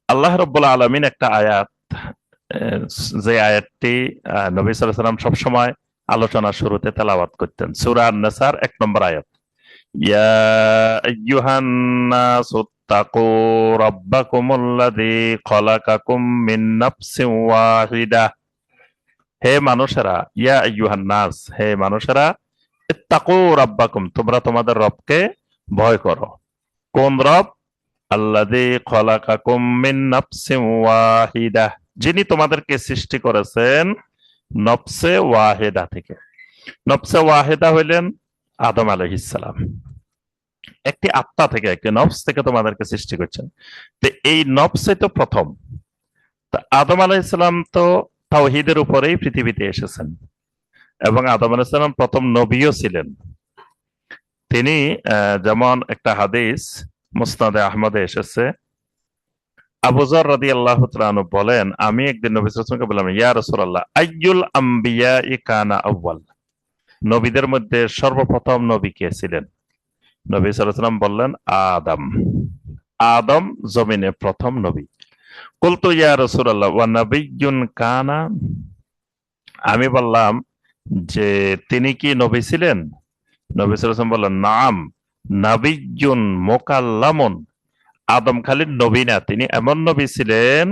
S1: আল্লাহ রাব্বুল আলামিন একটা আয়াত, যে আয়াতটি নবী সাল্লাল্লাহু আলাইহি ওয়াসাল্লাম সবসময় আলোচনা শুরুতে তেলাওয়াত করতেন, সূরা আন-নাসার 1 নম্বর আয়াত, ইয়া আইয়ুহান নাসু তাকু রাব্বাকুমুল্লাযী খলাকাকুম মিন নাফসিন ওয়াহিদাহ, হে মানুষেরা, ইয়া আইয়ুহান নাস, হে মানুষেরা, ইত্তাকু রাব্বাকুম, তোমরা তোমাদের রবকে ভয় করো। কোন রব? আল্লাযী খলাকাকুম মিন নাফসিন ওয়াহিদাহ, যিনি তোমাদেরকে সৃষ্টি করেছেন নফসে ওয়াহিদা থেকে। নফসে ওয়াহিদা হইলেন আদম আলাইহিস সালাম, একটি আত্মা থেকে, একটি নফস থেকে তোমাদেরকে সৃষ্টি করছেন। তো এই নফসে তো প্রথম, আদম আলাইহিস সালাম তো তাওহীদের উপরেই পৃথিবীতে এসেছেন, এবং আদম আলাইহিস সালাম প্রথম নবীও ছিলেন। তিনি যেমন একটা হাদিস মুসনাদে আহমদে এসেছে, আবু যর রাদিয়াল্লাহু তাআলা আনহু বলেন, আমি একদিন নবী সাল্লাল্লাহু আলাইহি ওয়াসাল্লামকে বললাম, ইয়া রাসূলুল্লাহ আইয়ুল আমবিয়াই কানা আউয়াল, নবীদের মধ্যে সর্বপ্রথম নবী কে ছিলেন? নবী সাল্লাল্লাহু আলাইহি ওয়াসাল্লাম বললেন, আদম, আদম জমিনে প্রথম নবী। কুলতু ইয়া রাসূলুল্লাহ ওয়া নাবিয়্যুন কানা, আমি বললাম যে তিনি কি নবী ছিলেন? নবী সাল্লাল্লাহু আলাইহি ওয়াসাল্লাম বললেন, নাম নাবিয়্যুন মুকাল্লামুন, আদম খালি নবী না, তিনি এমন নবী ছিলেন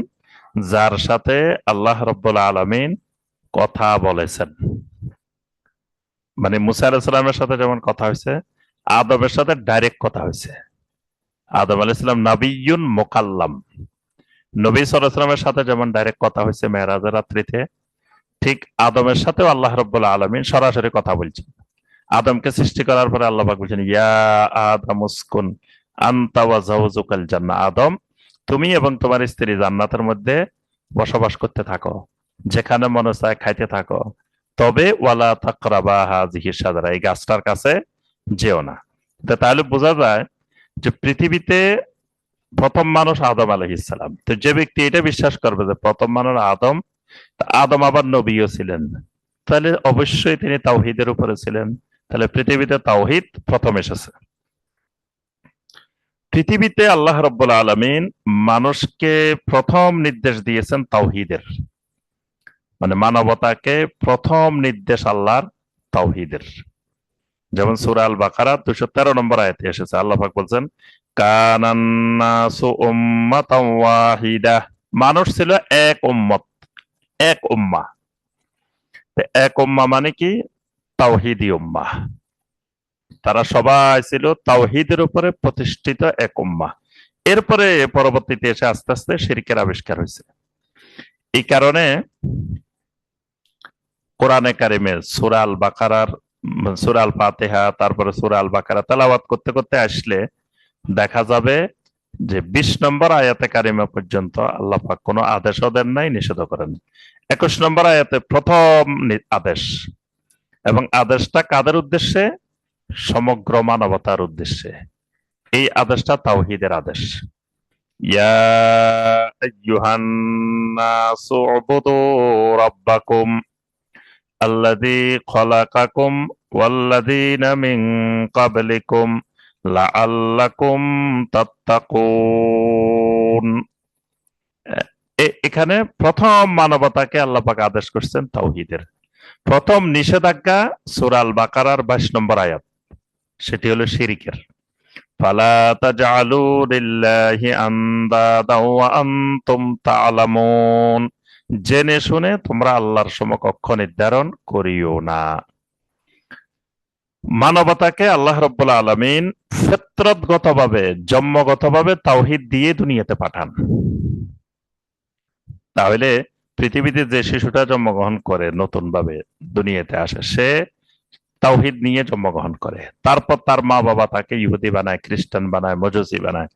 S1: যার সাথে আল্লাহ রাব্বুল আলামিন কথা বলেছেন। মানে মুসা আলাইহিস সালামের সাথে যেমন কথা হয়েছে, আদমের সাথে ডাইরেক্ট কথা হয়েছে। আদম আলাইহিস সালাম নাবিয়্যুন মুকাল্লাম, নবী সাল্লাল্লাহু আলাইহি ওয়াসাল্লামের সাথে যেমন ডাইরেক্ট কথা হয়েছে মেরাজের রাত্রিতে, ঠিক আদমের সাথেও আল্লাহ রাব্বুল আলামিন সরাসরি কথা বলছেন। আদমকে সৃষ্টি করার পরে আল্লাহ পাক বলছেন, ইয়া আদম উসকুন আনতা ওয়া যাওজুকাল জান্নাহ, আদম তুমি এবং তোমার স্ত্রী জান্নাতের মধ্যে বসবাস করতে থাকো, যেখানে মনে চায় খাইতে থাকো, তবে ওয়ালা তাকরাবা হাযিহি শাজারা, এই গাছটার কাছে যেও না। তাহলে বোঝা যায় যে পৃথিবীতে প্রথম মানুষ আদম আলাইহিস সালাম। তো যে ব্যক্তি এটা বিশ্বাস করবে যে প্রথম মানুষ আদম, আদম আবার নবীও ছিলেন, তাহলে অবশ্যই তিনি তাওহীদের উপরে ছিলেন। তাহলে পৃথিবীতে তাওহীদ প্রথম এসেছে। পৃথিবীতে আল্লাহ রাব্বুল আলামিন মানুষকে প্রথম নির্দেশ দিয়েছেন তাওহীদের, মানে মানবতাকে প্রথম নির্দেশ আল্লাহর তাওহীদের। যেমন সূরা আল বাকারা 213 নম্বর আয়াতে এসেছে, আল্লাহ পাক বলছেন কানান নাসু উম্মাতাও ওয়াহিদা, মানুষ ছিল এক উম্মত, এক উম্মাহ। এক উম্মাহ মানে কি? তাওহীদি উম্মাহ। তারা সবাই ছিল তাওহীদের উপরে প্রতিষ্ঠিত এক উম্মাহ। এরপরে পরবর্তীতে এসে আস্তে আস্তে শিরকের আবিষ্কার হয়েছে। এই কারণে কোরআনে কারিমের সূরা আল বাকারার, সূরা আল ফাতিহা, তারপরে সূরা আল বাকারা তেলাওয়াত করতে করতে আসলে দেখা যাবে যে 20 নম্বর আয়াতে কারিমা পর্যন্ত আল্লাহ পাক কোনো আদেশও দেন নাই, নিষেধ করেন। 21 নম্বর আয়াতে প্রথম আদেশ, এবং আদেশটা কাদের উদ্দেশ্যে? সমগ্র মানবতার উদ্দেশ্যে। এই আদেশটা তাওহীদের আদেশ। ইয়া আইয়ুহান নাসু উবুদু রাব্বাকুম আল্লাযী খলাকাকুম ওয়াল্লাযীনা মিন ক্বাবলিকুম লাআল্লাকুম তাত্তাকুন। এখানে প্রথম মানবতাকে আল্লাহ পাক আদেশ করছেন তাওহীদের। প্রথম নিষেধাজ্ঞা সূরা আল বাকারার 22 নম্বর আয়াত, সেটি হলো শিরকের। ফালা তাজআলু লিল্লাহি আনদাদা ওয়া আনতুম তা'লামুন, জেনে শুনে তোমরা আল্লাহর সমকক্ষ নির্ধারণ করিও না। মানবতাকে আল্লাহ রাব্বুল আলামিন ফিতরতগতভাবে, জন্মগতভাবে তাওহীদ দিয়ে দুনিয়াতে পাঠান। তাহলে পৃথিবীতে যে শিশুটা জন্মগ্রহণ করে, নতুন ভাবে দুনিয়াতে আসে, সে তাওহীদ নিয়ে জন্মগ্রহণ করে। তারপর তার মা বাবা তাকে ইহুদি বানায়, খ্রিস্টান বানায়, মজুসি বানায়।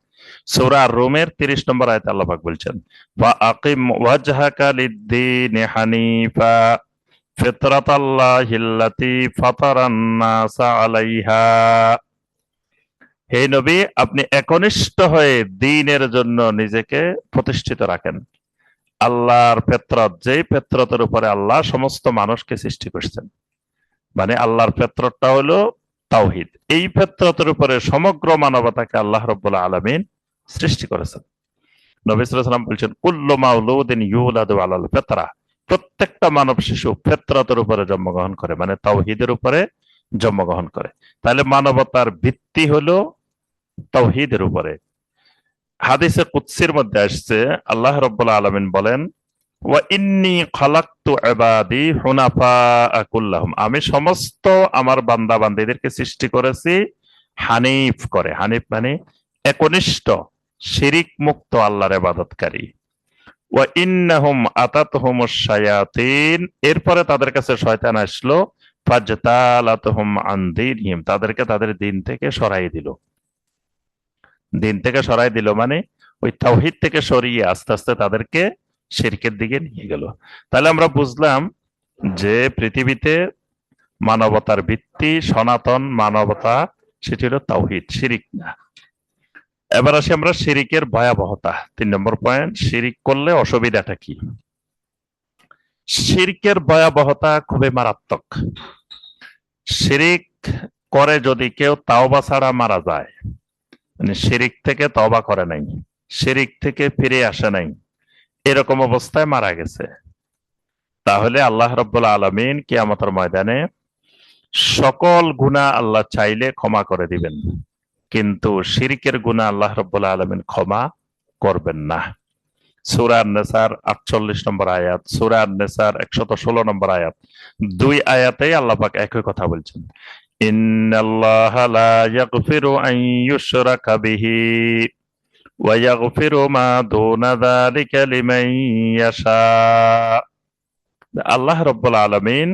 S1: সূরা রুমের 30 নম্বর আয়াতে আল্লাহ পাক বলছেন ওয়া আকিম ওয়াজহাকা লিদ-দীনি হানিফা ফিতরাতাল্লাহিল্লাতী ফাতারান নাসা আলাইহা। হে নবী, আপনি একনিষ্ঠ হয়ে দ্বীনের জন্য নিজেকে প্রতিষ্ঠিত রাখেন। আল্লাহর ফিতরত, যেই ফিতরতের উপরে আল্লাহ সমস্ত মানুষকে সৃষ্টি করেছেন, মানে আল্লাহর ফিতরতটা হলো তাওহীদ। এই ফিতরতের উপরে সমগ্র মানবতাকে আল্লাহ রাব্বুল আলামিন সৃষ্টি করেছেন। নবী সাল্লাল্লাহু আলাইহি ওয়াসাল্লাম বলছেন কুল্লু মাউলুদিন ইউলাদু আলাল ফিতরা, প্রত্যেকটা মানব শিশু ফিতরতের উপরে জন্মগ্রহণ করে, মানে তাওহীদের উপরে জন্মগ্রহণ করে। তাহলে মানবতার ভিত্তি হলো তাওহীদের উপরে। হাদিসে কুদসির মধ্যে আসছে, আল্লাহ রাব্বুল আলামিন বলেন ওয়া ইন্নী খালাকতু ইবাদি হুনাফা কুল্লাহুম, আমি সমস্ত আমার বান্দা বান্দীদেরকে সৃষ্টি করেছি হানিফ করে। হানিফ মানে একনিষ্ঠ, শিরিক মুক্ত আল্লাহর ইবাদতকারী। ওয়া ইন্নাহুম আতাতহুমুশ শায়াতিন, এরপরে তাদের কাছে শয়তান আসলো, ফাজতালাতহুম আন দীনহিম, তাদেরকে তাদের দিন থেকে সরাই দিল। দিন থেকে সরাই দিল মানে ওই তাওহীদ থেকে সরিয়ে আস্তে আস্তে তাদেরকে শিরকের দিকে নিয়ে গেল। তাহলে আমরা বুঝলাম যে পৃথিবীতে মানবতার ভিত্তি, সনাতন মানবতা, সেটি হলো তাওহীদ, শিরিক না। এবার আসি আমরা শিরিকের ভয়াবহতা। 3 নম্বর পয়েন্ট, শিরিক করলে অসুবিধাটা কি? শিরিকের ভয়াবহতা খুবই মারাত্মক। শিরিক করে যদি কেউ তাওবা ছাড়া মারা যায়, মানে শিরিক থেকে তওবা করে নাই, শিরিক থেকে ফিরে আসে নাই, এরকম অবস্থায় মারা গেছে, তাহলে আল্লাহ রাব্বুল আলামিন কিয়ামতের ময়দানে সকল গুনাহ আল্লাহ চাইলে ক্ষমা করে দিবেন, কিন্তু শিরকের গুনাহ আল্লাহ রাব্বুল আলামিন ক্ষমা করবেন না। সূরা আন-নিসার 48 নম্বর আয়াত, সূরা আন-নিসার 116 নম্বর আয়াত, দুই আয়াতেই আল্লাহ পাক একই কথা বলছেন, ইন্নাল্লাহা লা ইয়াগফিরু আন ইউশরাকা বিহি ওয়া ইয়াগফিরু মা দুনা যালিকা লিমান ইয়াশা। আল্লাহ রাব্বুল আলামিন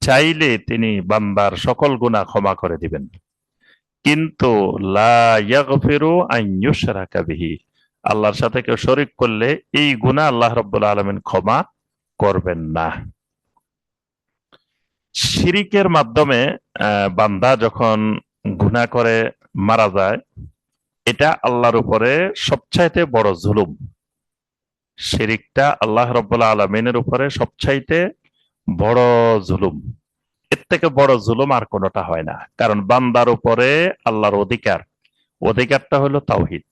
S1: চাইলে তিনি বান্দার সকল গুনাহ ক্ষমা করে দিবেন, কিন্তু লা ইয়াগফিরু আন ইউশরাকা বিহি, আল্লাহর সাথে কেউ শরীক করলে এই গুনাহ আল্লাহ রাব্বুল আলামিন ক্ষমা করবেন না। শিরিকের মাধ্যমে বান্দা যখন গুনাহ করে মারা যায়, এটা আল্লাহর উপরে সবচাইতে বড় জুলুম। শিরিকটা আল্লাহ রাব্বুল আলামিনের উপরে সবচাইতে বড় জুলুম। এর থেকে বড় জুলুম আর কোনোটা হয় না। কারণ বান্দার উপরে আল্লাহর অধিকারটা হলো তাওহীদ,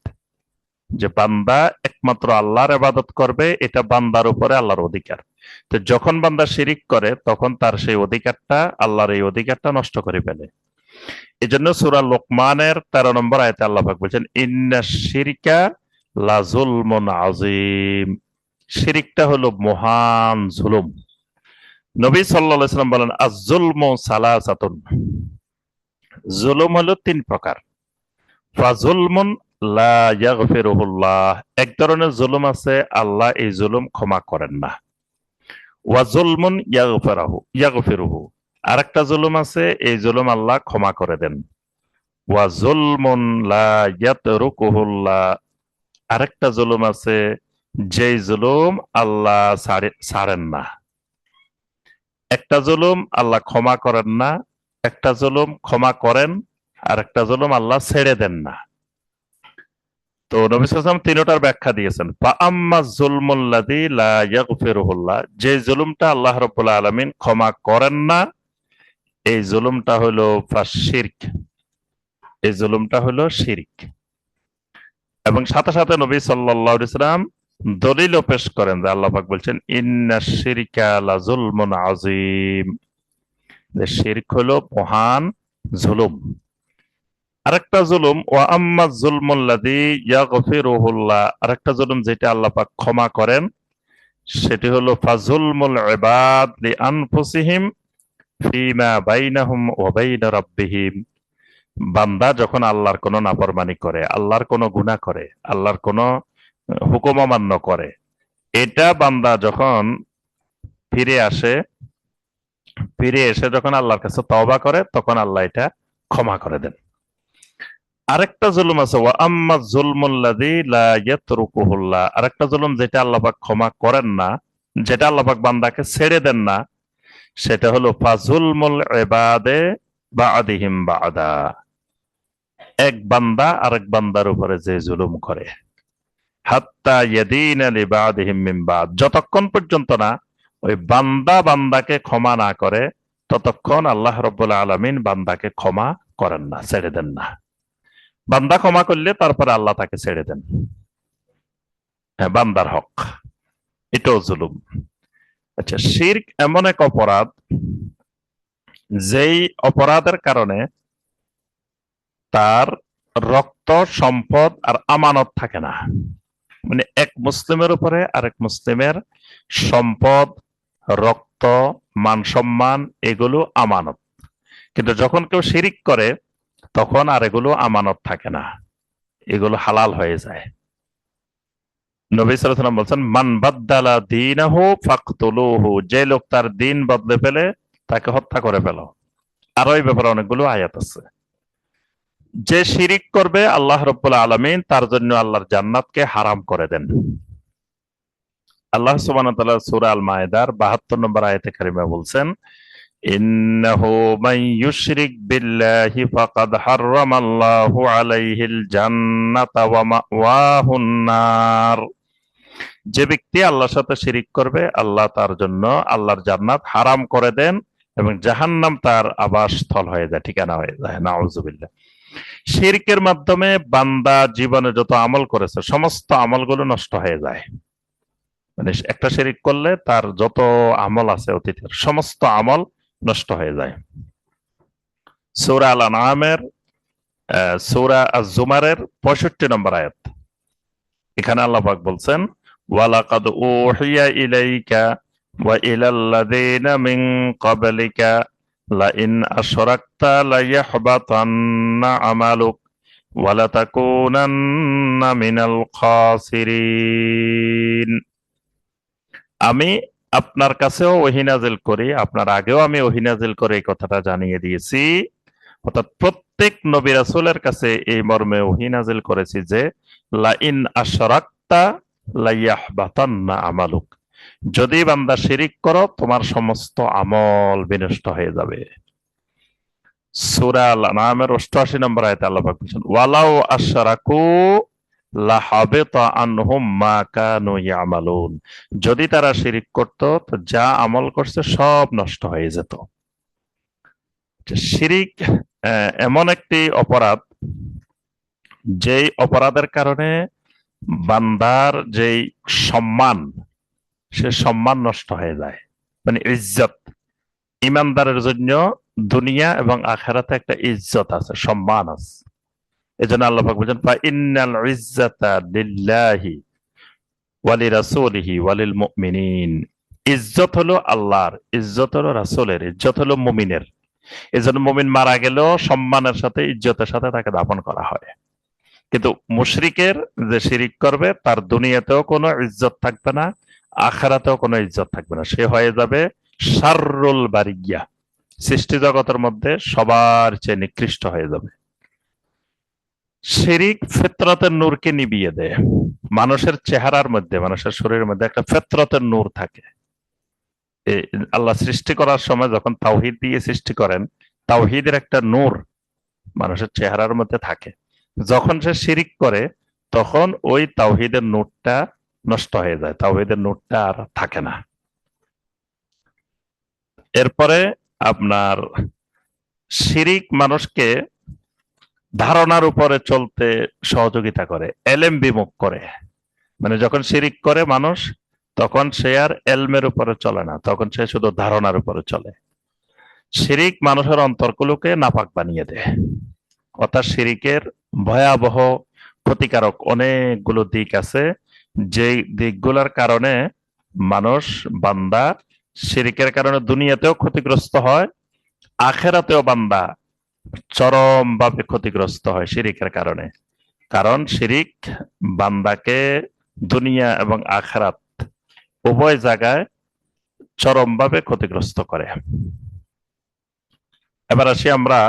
S1: যে বান্দা একমাত্র আল্লাহর ইবাদত করবে, এটা বান্দার উপরে আল্লাহর অধিকার। তো যখন বান্দা শিরিক করে তখন তার সেই অধিকারটা, আল্লাহর এই অধিকারটা নষ্ট করে ফেলে। এই জন্য সূরা লোকমানের 13 নম্বর আয়াতে আল্লাহ পাক বলছেন, ইন্না শিরকা লা যুলমুন আযীম। শিরিকটা হলো মহান জুলুম। নবী সাল্লাল্লাহু আলাইহি ওয়াসাল্লাম বলেন, আয-যুলমু সালাসাতুন। জুলুম হলো 3 প্রকার। ফাযুলমুন লা ইয়াগফিরুহুল্লাহ, এক ধরনের জুলুম আছে আল্লাহ এই জুলুম ক্ষমা করেন না। ওয়া যুলমুন ইয়াগফিরুহু, আরেকটা জুলুম আছে এই জুলুম আল্লাহ ক্ষমা করে দেন। ওয়া যুলমুন লা ইয়াতরুকুহুল্লাহ, আরেকটা জুলুম আছে যেই জুলুম আল্লাহ ছাড়েন না। একটা জুলুম আল্লাহ ক্ষমা করেন না, একটা জুলুম ক্ষমা করেন, আর একটা জুলুম আল্লাহ ছেড়ে দেন না। তো নবী সাল্লাল্লাহু আলাইহি ওয়াসাল্লাম তিনটার ব্যাখ্যা দিয়েছেন। ফাআম্মা যুলমুল্লাযী লা ইয়াগফিরুহুল্লাহ, যে জুলুমটা আল্লাহ রাব্বুল আলামিন ক্ষমা করেন না, এই জুলুমটা হলো ফাশিরক, এই জুলুমটা হলো শিরক। এবং সাথে সাথে নবী সাল্লাল্লাহু আলাইহি ওয়াসাল্লাম দলিলও পেশ করেন যে আল্লাহ পাক বলছেন, ইন্নাশ শিরকা লা যুলমুন আযীম, যে শিরক হলো মহান জুলুম। আরেকটা জুলুম, ওয়া আম্মা যুলমুল্লাযী ইয়াগফিরুহুল্লাহ, আরেকটা জুলুম যেটা আল্লাহ পাক ক্ষমা করেন, সেটি হলো ফাযুলমুল ইবাদ লিআনফুসিহিম ফীমা বাইনাহুম ওয়া বাইনা রাব্বিহিম। বান্দা যখন আল্লাহর কোনো নাফরমানি করে, আল্লাহর কোনো গুনাহ করে, আল্লাহর কোনো হুকুম অমান্য করে, এটা বান্দা যখন ফিরে এসে যখন আল্লাহর কাছে তওবা করে, তখন আল্লাহ এটা ক্ষমা করে দেন। আরেকটা জুলুম আছে, ওয়া আম্মা যুলমুল্লাযী লা ইয়াতরুকুহুল্লাহ, আরেকটা জুলুম যেটা আল্লাহ পাক ক্ষমা করেন না, যেটা আল্লাহ পাক বান্দাকে ছেড়ে দেন না, সেটা হলো ফাযুলমুল ইবাদে বা'দিহিম বা'দা, এক বান্দা আরেক বান্দার উপরে যে জুলুম করে, হাত্তা ইয়াদিনা লিবা'দিহিম মিন বা'দ, যতক্ষণ পর্যন্ত না ওই বান্দা বান্দাকে ক্ষমা না করে, ততক্ষণ আল্লাহ রাব্বুল আলামিন বান্দাকে ক্ষমা করেন না, ছেড়ে দেন না। বান্দা ক্ষমা করলে তারপরে আল্লাহ তাকে ছেড়ে দেন। হ্যাঁ, বান্দার হক, এটাও জুলুম। আচ্ছা, শিরক এমন এক অপরাধ, যেই অপরাধের কারণে তার রক্ত, সম্পদ আর আমানত থাকে না। মানে এক মুসলিমের উপরে আরেক মুসলিমের সম্পদ, রক্ত, মান সম্মান, এগুলো আমানত। কিন্তু যখন কেউ শিরিক করে, তখন আর এগুলো আমানত থাকে না, এগুলো হালাল হয়ে যায়। নবী সাল্লাল্লাহু আলাইহি ওয়াসাল্লাম বলছেন, মান বাদদালা দীনাহু ফাকতুলুহু, যে লোক তার দিন বদলে ফেলে তাকে হত্যা করে ফেলো। আরো এই ব্যাপারে অনেকগুলো আয়াত আছে। যে শিরিক করবে, আল্লাহ রাব্বুল আলামিন তার জন্য আল্লাহর জান্নাতকে হারাম করে দেন। আল্লাহ সুবহানাহু ওয়া তাআলা সূরা আল মায়েদার 72 নম্বর আয়াতে কারিমা বলছেন, ইন্নাহু মান ইউশরিক বিল্লাহি ফাকাদ হাররামাল্লাহু আলাইহিল জান্নাতা ওয়া মাওয়াহুন নার, যে ব্যক্তি আল্লাহর সাথে শিরিক করবে, আল্লাহ তার জন্য আল্লাহর জান্নাত হারাম করে দেন এবং জাহান্নাম তার আবাসস্থল হয়ে যায়, ঠিকানা হয়ে যায়। নাউযুবিল্লাহ। শিরকের মাধ্যমে বান্দা জীবনে যত আমল করেছে সমস্ত আমলগুলো নষ্ট হয়ে যায়। মানে একটা শিরিক করলে তার যত আমল আছে অতীতের সমস্ত আমল নষ্ট হয়ে যায়। সূরা আল আনআমের সূরা আজ-জুমারের 65 নম্বর আয়াত, এখানে আল্লাহ পাক বলছেন, ওয়ালাকাদ উহিয়া ইলাইকা ওয়া ইলাল্লাযীনা মিন ক্বাবলিকা লাইন আশরাকতা লাইহবাতান্না আমালুক ওয়া লাতাকুনান্না মিনাল খাসিরিন। আমি আপনার কাছেও ওহী নাযিল করি, আপনার আগেও আমি ওহী নাযিল করে এই কথাটা জানিয়ে দিয়েছি, অর্থাৎ প্রত্যেক নবী রাসূলের কাছে এই মর্মে ওহী নাযিল করেছি যে লা ইন আশরাকতা লাইয়াহবাতান্না আমালুক, যদি বান্দা শিরিক করো তোমার সমস্ত আমল বিনষ্ট হয়ে যাবে। সূরা আল-আনআমের 88 নম্বর আয়াতে আল্লাহ পাক বলেছেন, ওয়ালাউ আশরাকু লাহাবিতা আনহুম মা কানু ইয়ামালুন, যদি তারা শিরিক করত তো যা আমল করছে সব নষ্ট হয়ে যেত। শিরিক এমন একটি অপরাধ, যেই অপরাধের কারণে বান্দার যেই সম্মান, সে সম্মান নষ্ট হয়ে যায়, মানে ইজ্জত। ইমানদারের জন্য দুনিয়া এবং আখিরাতে একটা ইজ্জত আছে, সম্মান আছে। এজন্য আল্লাহ পাক বলেন, ফা ইন্নাল ইজ্জাতা লিল্লাহি ওয়া লিরাসূলিহি ওয়া লিল মুমিনিন, ইজ্জত হলো আল্লাহর, ইজ্জত হলো রাসূলের, ইজ্জত হলো মুমিনের। এজন্য মুমিন মারা গেলেও সম্মানের সাথে ইজ্জতের সাথে তাকে দাফন করা হয়। কিন্তু মুশরিকের যে শিরিক করবে তার দুনিয়াতেও কোনো ইজ্জত থাকবে না, আখিরাতেও কোনো ইজ্জত থাকবে না, সে হয়ে যাবে শাররুল বারিয়া, সৃষ্টি জগতের মধ্যে সবার চেয়ে নিকৃষ্ট হয়ে যাবে। শিরিক ফিতরতের নূরকে নিভিয়ে দেয়। মানুষের চেহারার মধ্যে, মানুষের শরীরের মধ্যে একটা ফিতরতের নূর থাকে। আল্লাহ সৃষ্টি করার সময় যখন তাওহীদ দিয়ে সৃষ্টি করেন, তাওহীদের একটা নূর মানুষের চেহারার মধ্যে থাকে। যখন সে শিরিক করে তখন ওই তাওহীদের নূরটা নষ্ট হয়ে যায়, তাওহীদের নূরটা আর থাকে না। এরপরে আপনার শিরিক মানুষকে ধারণার উপরে চলতে সহযোগিতা করে, এলেম বিমুখ করে। মানে যখন শিরিক করে মানুষ, তখন সে আর এলমের উপরে চলে না, তখন সে শুধু ধারণার উপরে চলে। শিরিক মানুষের অন্তরগুলোকে নাপাক বানিয়ে দেয়। অর্থাৎ শিরিকের ভয়াবহ ক্ষতিকারক অনেকগুলো দিক আছে, যে দিকগুলোর কারণে মানুষ, বান্দা শিরিকের কারণে দুনিয়াতেও ক্ষতিগ্রস্ত হয়, আখেরাতেও বান্দা চরম ভাবে ক্ষতিগ্রস্ত হয় শিরিকের কারণে। কারণ শিরিক বান্দাকে দুনিয়া এবং আখেরাত উভয় জায়গায় চরম ভাবে ক্ষতিগ্রস্ত করে। এবার আসি আমরা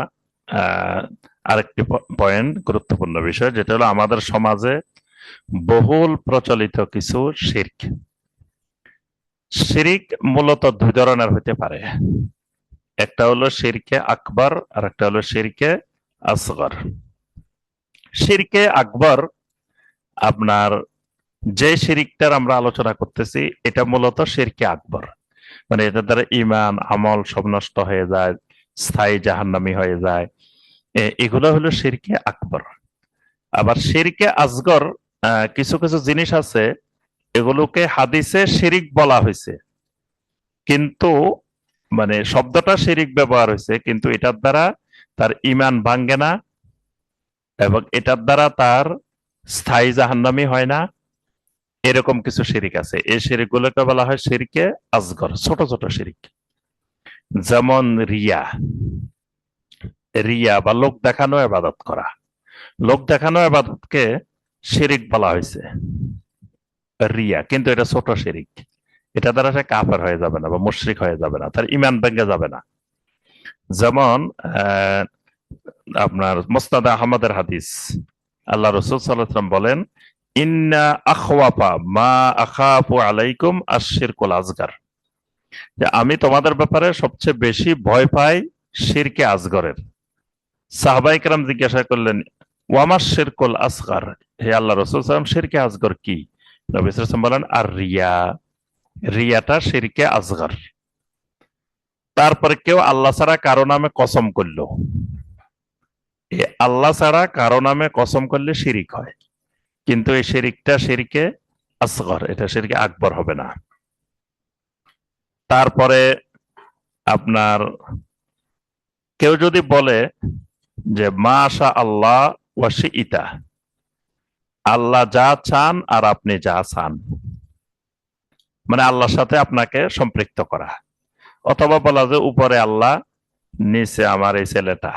S1: আরেকটি পয়েন্ট, গুরুত্বপূর্ণ বিষয়, যেটা হলো আমাদের সমাজে বহুল প্রচলিত কিছু শিরক। শিরিক মূলত দুই ধরনের হতে পারে, একটা হলো শিরকে আকবর আর একটা হলো শিরকে আসগর। শিরকে আকবর আপনার যে শিরিকটার আমরা আলোচনা করতেছি, এটা মূলত শিরকে আকবর, মানে এটা দ্বারা ইমান আমল সব নষ্ট হয়ে যায়, স্থায়ী জাহান্নামী হয়ে যায়, এগুলো হলো শিরকে আকবর। আবার শিরকে আসগর কিছু কিছু জিনিস আছে, এগুলোকে হাদিসে শিরিক বলা হয়েছে, কিন্তু মানে শব্দটা শিরিক ব্যবহার হয়েছে, কিন্তু এটার দ্বারা তার ইমান ভাঙ্গে না এবং এটার দ্বারা তার স্থায়ী জাহান্নামী হয় না, এরকম কিছু শিরিক আছে। এই শিরিক গুলোকে বলা হয় শিরকে আসগর, ছোট ছোট শিরিক। যেমন রিয়া, রিয়া বা লোক দেখানো ইবাদত করা, লোক দেখানো ইবাদতকে শিরিক বলা হয়েছে, রিয়া, কিন্তু এটা ছোট শিরিক। এটা দ্বারা সে কাফের হয়ে যাবে না বা মুশরিক হয়ে যাবে না, তার ইমান ভেঙে যাবে না। যেমন আপনার মুসনাদ আহমদের হাদিস, আল্লাহ রাসূল সাল্লাল্লাহু আলাইহি ওয়াসাল্লাম বলেন, ইন্না আখওয়াফা মা আখাফু আলাইকুম আশ-শিরকুল আসগার, যে আমি তোমাদের ব্যাপারে সবচেয়ে বেশি ভয় পাই শিরকে আসগরের। সাহাবায়ে কেরাম জিজ্ঞাসা করলেন, ওয়ামা শিরকুল আসগার, হে আল্লাহ রাসূল সাল্লাল্লাহু আলাইহি ওয়াসাল্লাম, শিরকে আসগর কি? নবী সাল্লাল্লাহু আলাইহি ওয়াসাল্লাম বলেন, আর রিয়া, রিয়াটা শিরকে আসগর। তারপরে কেউ আল্লাহ ছাড়া কারো নামে কসম করলো, আল্লাহ ছাড়া কারো নামে কসম করলে শিরিক হয়, কিন্তু এই শিরিকটা শিরকে আসগর, এটা শিরকে আকবর হবে না। তারপরে আপনার কেউ যদি বলে যে মাশা আল্লাহ ওয়াশি ইতা, আল্লাহ যা চান আর আপনি যা চান, মানে আল্লাহর সাথে আপনাকে সম্পৃক্ত করা, অথবা বলা যে উপরে আল্লাহ নিচে আমার এই ছেলেটা,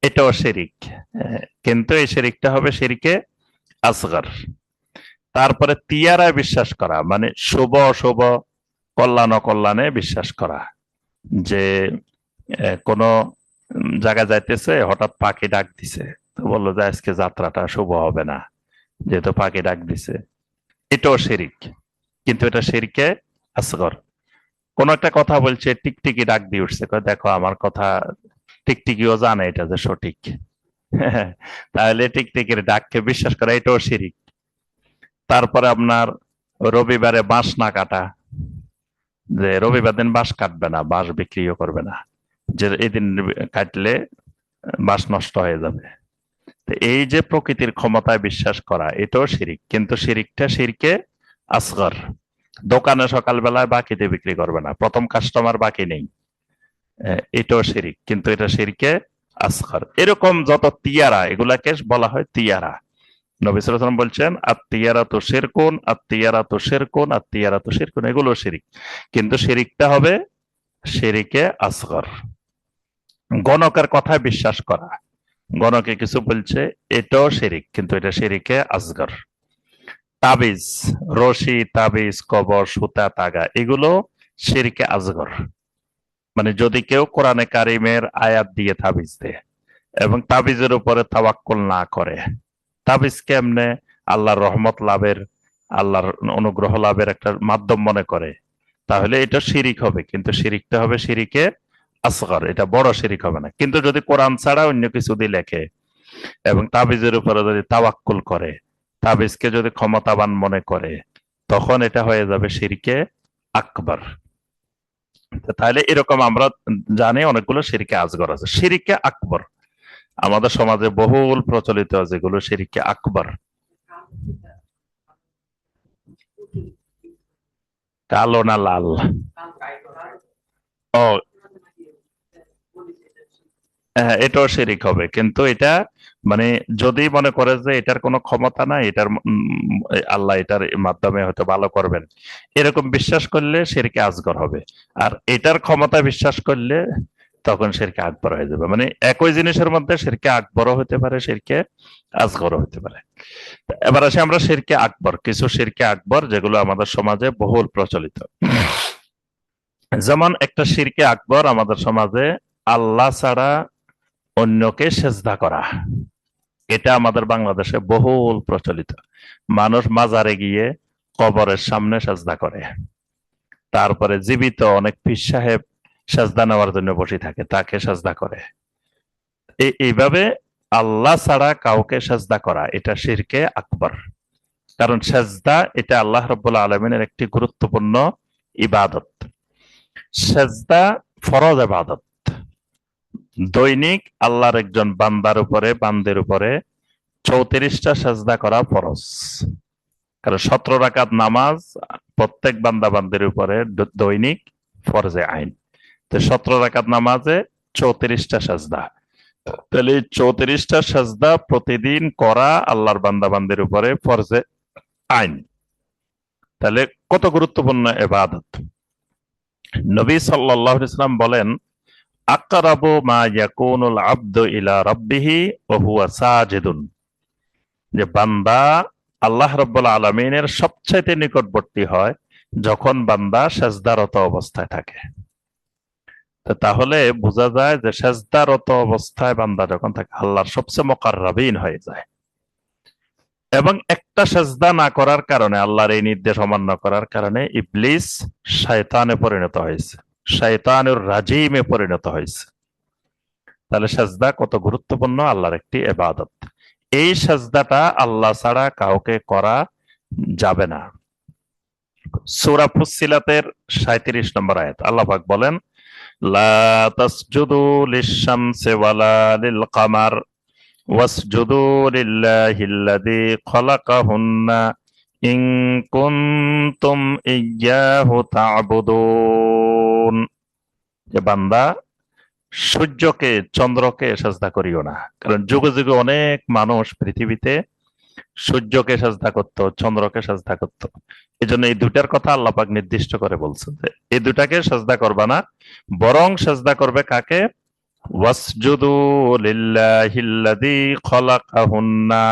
S1: এটাও শিরিক, কিন্তু এই শিরিকটা হবে শিরকে আসগর। তারপরে তিয়ারায় বিশ্বাস করা, মানে শুভ অশুভ, কল্যাণ অকল্যাণে বিশ্বাস করা, যে কোনো জায়গায় যাইতেছে, হঠাৎ পাখি ডাক দিছে, তো বললো যে আজকে যাত্রাটা শুভ হবে না, যেহেতু পাখি ডাক দিছে, এটাও শিরিক, কিন্তু এটা শিরকে আসগর। কোন একটা কথা বলছে, টিকটিকি ডাক দিয়ে উঠছে, কয় দেখো আমার কথা টিকটিকিও জানে এটা যে সঠিক। তাহলে টিকটিকির ডাককে বিশ্বাস করা এটাও শিরিক। তারপরে আপনার রবিবারে বাঁশ না কাটা, যে রবিবার দিন বাঁশ কাটবে না, বাঁশ বিক্রিও করবে না, যে এই দিন কাটলে বাঁশ নষ্ট হয়ে যাবে। তো এই যে প্রকৃতির ক্ষমতায় বিশ্বাস করা, এটাও শিরিক, কিন্তু শিরিকটা শিরকে আসগর। দোকানে সকালবেলায় বাকিতে বিক্রি করবে না, প্রথম কাস্টমার বাকি নেই, এটাও শিরিক, কিন্তু এটা শিরকে আসগর। এরকম যত তিয়ারা, এগুলাকে বলা হয় তিয়ারা। নবী সাল্লাল্লাহু আলাইহি ওয়াসাল্লাম বলছেন আত্মীয়ারা তো শিরকুন, আত্মীয়ারা তো শিরকুন, আত্মীয়ারা তো শিরকুন, এগুলো শিরিক, কিন্তু শিরিকটা হবে শিরিকে আসগর। গণকের কথায় বিশ্বাস করা, গণকে কিছু বলছে, এটাও শিরিক, কিন্তু এটা শিরিকে আসগর। তাবিজ, রশি, তাবিজ, কবর, সুতা, তাগা, এগুলো শিরকে আসগর। মানে যদি কেউ কোরআনে কারিমের আয়াত দিয়ে তাবিজ দেয় এবং তাবিজের উপরে তাওয়াক্কুল না করে, তাবিজ কেমনে আল্লাহর রহমত লাভের, আল্লাহর অনুগ্রহ লাভের একটা মাধ্যম মনে করে, তাহলে এটা শিরিক হবে, কিন্তু শিরিকটা হবে শিরিকে আসগর, এটা বড় শিরিক হবে না। কিন্তু যদি কোরআন ছাড়া অন্য কিছু দিয়ে লেখে এবং তাবিজের উপরে যদি তাওয়াক্কুল করে, তাবিজকে যদি ক্ষমতাবান মনে করে, তখন এটা হয়ে যাবে শিরকে আকবর। তাহলে এরকম আমরা জানি অনেকগুলো শিরকে আসগর আছে। শিরকে আকবর আমাদের সমাজে বহুল প্রচলিত, যেগুলো শিরকে আকবর। কালো না লাল? ও হ্যাঁ, এটাও শিরিক হবে, কিন্তু এটা মানে যদি মনে করে যে এটার কোনো ক্ষমতা নাই, এটার আল্লাহ এটার মাধ্যমে হয়তো ভালো করবেন, এরকম বিশ্বাস করলে শিরকে আসগর হবে। আর এটার ক্ষমতা বিশ্বাস করলে তখন শিরকে আকবর হয়ে যাবে। মানে একই জিনিসের মধ্যে শিরকে আকবরও হতে পারে, শিরকে আসগরও হতে পারে। এবার আসি আমরা শিরকে আকবর, কিছু শিরকে আকবর যেগুলো আমাদের সমাজে বহুল প্রচলিত। যেমন একটা শিরকে আকবর আমাদের সমাজে আল্লাহ ছাড়া অন্যকে সেজদা করা, এটা আমাদের বাংলাদেশে বহুল প্রচলিত। মানুষ মাজারে গিয়ে কবরের সামনে সেজদা করে, তারপরে জীবিত অনেক পীর সাহেব সেজদা নেওয়ার জন্য বসে থাকে, তাকে সেজদা করে। এইভাবে আল্লাহ ছাড়া কাউকে সেজদা করা, এটা শিরকে আকবর। কারণ সেজদা এটা আল্লাহ রাব্বুল আলামিনের একটি গুরুত্বপূর্ণ ইবাদত। সেজদা ফরজ ইবাদত। দৈনিক আল্লাহর একজন বান্দার উপরে, বান্দের উপরে 34টা সেজদা করা ফরজ। কারণ 17 রাকাত নামাজ প্রত্যেক বান্দা বান্দের উপরে দৈনিক ফরজে আইন। তো 17 রাকাত নামাজে 34টা সেজদা, তাহলে এই 34টা সেজদা প্রতিদিন করা আল্লাহর বান্দা বান্দের উপরে ফরজে আইন। তাহলে কত গুরুত্বপূর্ণ ইবাদত। নবী সাল্লাল্লাহু আলাইহি ওয়াসাল্লাম বলেন, আকরাবু মা ইয়াকুনুল আবদু ইলা রাব্বিহি ওয়া হুয়া সাজিদুন, যে বান্দা আল্লাহ রাব্বুল আলামিনের সবচাইতে নিকটবর্তী হয় যখন বান্দা সেজদারত অবস্থায় থাকে। তো তাহলে বোঝা যায় যে সেজদারত অবস্থায় বান্দা যখন থাকে আল্লাহর সবচেয়ে মুকাররাবিন হয়ে যায়। এবং একটা সেজদা না করার কারণে, আল্লাহর এই নির্দেশ অমান্য করার কারণে ইবলিস শয়তানে পরিণত হয়েছে, শয়তানুর রাজিমে পরিণত হয়েছে। তাহলে সেজদা কত গুরুত্বপূর্ণ, আল্লাহর একটি ইবাদত। এই সেজদাটা আল্লাহ ছাড়া কাউকে করা যাবে না। সূরা ফুসসিলাতের 37 নম্বর আয়াত, আল্লাহ পাক বলেন, লা তাসজুদু লিশ-শামসি ওয়ালা লিল-কামার ওয়াসজুদু লিল্লাহিল্লাযী খালাকাহুন্না ইন কুনতুম ইয়্যাহু তা'বুদুন, যে বান্দা সূর্যকে, চন্দ্রকে সেজদা করিও না। কারণ যুগে যুগে অনেক মানুষ পৃথিবীতে সূর্যকে সেজদা করত, চন্দ্রকে সেজদা করত। এই জন্য এই দুটার কথা আল্লাহ পাক নির্দিষ্ট করে বলছেন যে এই দুটাকে সেজদা করবা না, বরং সেজদা করবে কাকে? ওয়াসজুদু লিল্লাহিল্লাযী খালাকাহুন্না,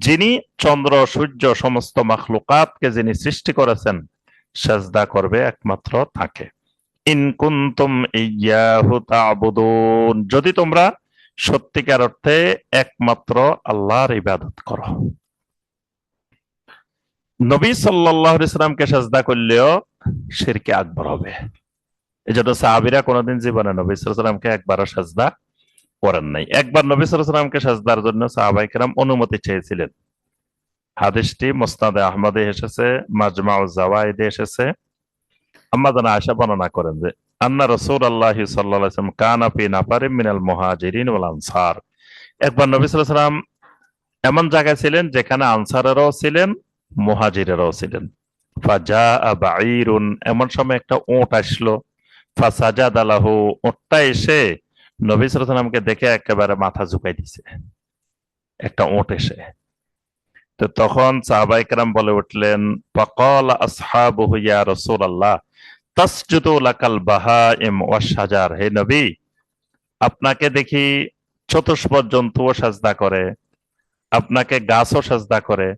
S1: যিনি চন্দ্র, সূর্য, সমস্ত মাখলুকাতকে যিনি সৃষ্টি করেছেন, সেজদা করবে একমাত্র তাকে। ইন কুনতুম ইয়্যাহু তা'বুদুন, যদি তোমরা সত্যিকার অর্থে একমাত্র আল্লাহর ইবাদত করো। নবী সাল্লাল্লাহু আলাইহি সাল্লামকে সাজদা করলেও শিরকে আকবর হবে। এই জন্য সাহাবীরা কোনোদিন জীবনে নবী সাল্লাল্লাহু আলাইহি সাল্লামকে একবারও সাজদা করেন নাই। একবার নবী সাল্লাল্লাহু আলাইহি সাল্লামকে সাজদার জন্য সাহাবায়ে কেরাম অনুমতি চেয়েছিলেন। হাদিসটি মুসনাদে আহমদে এসেছে, মাজমাউজ জাওয়ায়েদে এসেছে। আম্মা জানা আয়েশা বর্ণনা করেন যে আন্না রাসূলুল্লাহি সাল্লাল্লাহু আলাইহি ওয়াসাল্লাম কানা ফি নাফারিন মিনাল মুহাজিরিন ওয়াল আনসার। একবার নবী সাল্লাল্লাহু আলাইহি ওয়াসাল্লাম এমন জায়গায় ছিলেন যেখানে আনসারেরাও ছিলেন, মুহাজিরেরাও ছিলেন। ফাজাআ বাঈরুন, এমন সময় একটা উট আসলো। ফাসাজাদা লাহু, উটটা এসে নবী সাল্লাল্লাহু আলাইহি ওয়াসাল্লামকে দেখে একেবারে মাথা ঝুঁকাই দিছে, একটা উট এসে। তো তখন সাহাবায়ে কেরাম বলে উঠলেন, ফাকালা আসহাবুহু ইয়া রাসূলুল্লাহ তাসজুদু লাকাল বাহাইম ওয়াশ শাজার। হে নবী, আপনাকে দেখি চতুষ্পদ জন্তুও সাজদা করে, আপনাকে গাছও সাজদা করে।